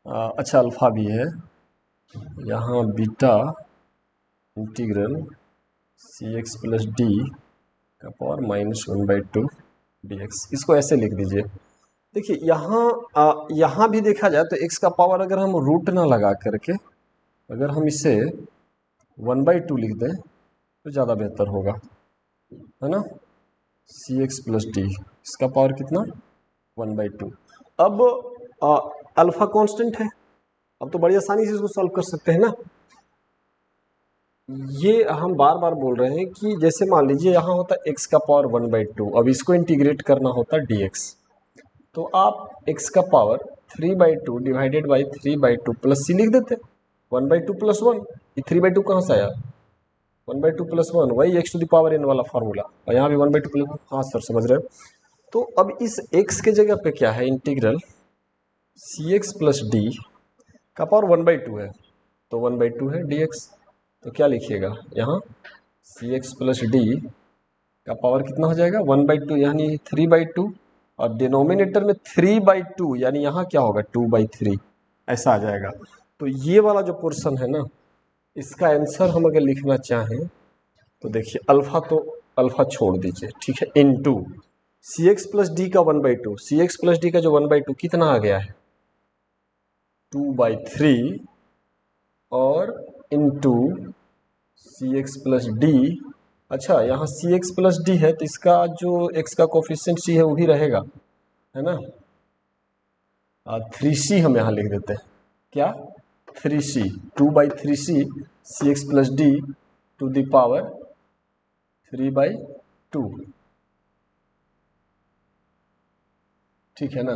अच्छा अल्फा भी है यहाँ, beta integral cx plus D का पावर -1/2 dx। इसको ऐसे लिख दीजिए। देखिए यहाँ भी देखा जाए तो x का पावर अगर हम रूट ना लगा करके अगर हम इसे 1/2 लिख दें तो ज़्यादा बेहतर होगा, है ना। cx प्लस डी, इसका पावर कितना, 1/2। अब अल्फा कांस्टेंट है। अब तो बड़ी आसानी से इसको सॉल्व कर सकते हैं ना। ये हम बार बार बोल रहे हैं कि जैसे मान लीजिए यहाँ होता है x का पावर 1/2, अब इसको इंटीग्रेट करना होता है dx, तो आप x का power 3/2 divided by 3/2 plus c लिख देते, 1/2 प्लस 1, ये 3/2 कहाँ से आया, 1/2 प्लस 1, वही x to the power n वाला फार्मूला, और यहाँ भी 1/2 प्लस 1, हाँ सर समझ रहे हो। तो अब इस x के जगह पे क्या है, इंटीग्रल cx प्लस डी का पावर 1/2 है, तो 1/2 है dx, तो क्या लिखिएगा यहाँ cx प्लस डी का पावर कितना हो जाएगा 1/2 यानी 3/2, और डिनोमिनेटर में 3/2 यानी यहाँ क्या होगा 2/3, ऐसा आ जाएगा। तो ये वाला जो पोर्शन है ना, इसका आंसर हम अगर लिखना चाहें तो देखिए अल्फा, तो अल्फा छोड़ दीजिए, ठीक है, इनटू cx प्लस डी का 1/2, cx प्लस डी का जो 1/2 कितना आ गया है 2/3, और इनटू cx प्लस डी, अच्छा यहाँ cx प्लस डी है तो इसका जो x का कोफिशिएंट c है वो भी रहेगा, है ना, 3c हम यहाँ लिख देते हैं, क्या 3c, 2/3c cx plus D to the power 3/2, ठीक है ना।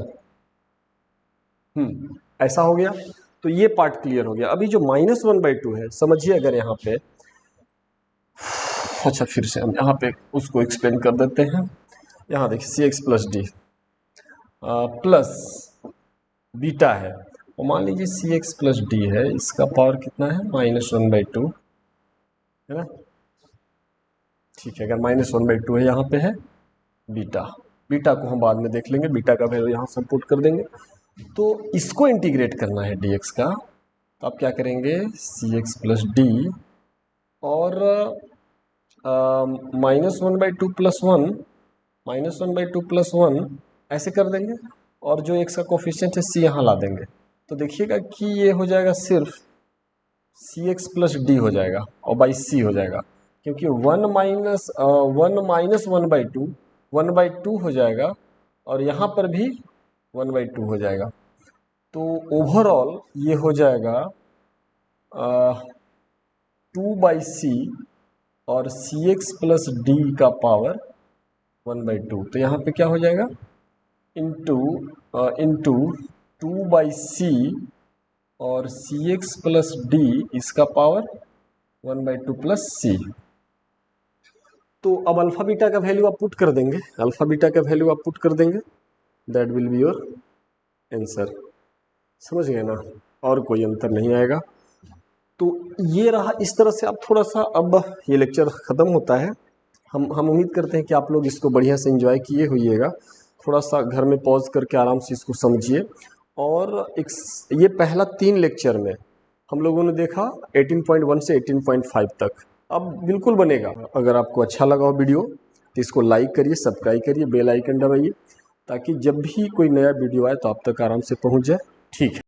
ऐसा हो गया, तो ये पार्ट क्लियर हो गया। अभी जो -1/2 है, समझिए अगर यहाँ पे, अच्छा फिर से हम यहाँ पे उसको एक्सप्लेन कर देते हैं। यहाँ देखिए cx plus d plus beta है, और मान लीजिए cx प्लस डी है, इसका पावर कितना है -1/2, है ना, ठीक है। अगर -1/2 है, यहाँ पे है बीटा, बीटा को हम बाद में देख लेंगे, बीटा का वैल्यू यहाँ सब पुट कर देंगे। तो इसको इंटीग्रेट करना है dx का, तो आप क्या करेंगे cx प्लस डी और -1/2 प्लस 1, -1/2 प्लस 1 ऐसे कर देंगे, और जो x का कोफिशिएंट है c यहाँ ला देंगे, तो देखिएगा कि ये हो जाएगा सिर्फ cx प्लस डी हो जाएगा और बाई c हो जाएगा, क्योंकि 1 माइनस 1/2 हो जाएगा, और यहाँ पर भी 1/2 हो जाएगा, तो ओवरऑल ये हो जाएगा 2/c और cx प्लस डी का पावर 1/2, तो यहाँ पे क्या हो जाएगा इंटू 2/c और cx प्लस डी इसका पावर 1/2 प्लस c। तो अब अल्फा बीटा का वैल्यू आप पुट कर देंगे, अल्फा बीटा का वैल्यू आप पुट कर देंगे, that will be your answer, समझ गए ना, और कोई अंतर नहीं आएगा। तो ये रहा, इस तरह से आप थोड़ा सा, अब ये लेक्चर ख़त्म होता है, हम उम्मीद करते हैं कि आप लोग इसको बढ़िया से एंजॉय किए होइएगा, थोड़ा सा घर में पॉज करके आराम से इसको समझिए। और ये पहला 3 लेक्चर में हम लोगों ने देखा 18.1 से 18.5 तक, अब बिल्कुल बनेगा। अगर आपको अच्छा लगा हो वीडियो तो इसको लाइक करिए, सब्सक्राइब करिए, बेल आइकन दबाइए, ताकि जब भी कोई नया वीडियो आए तो आप तक आराम से पहुंच जाए, ठीक है।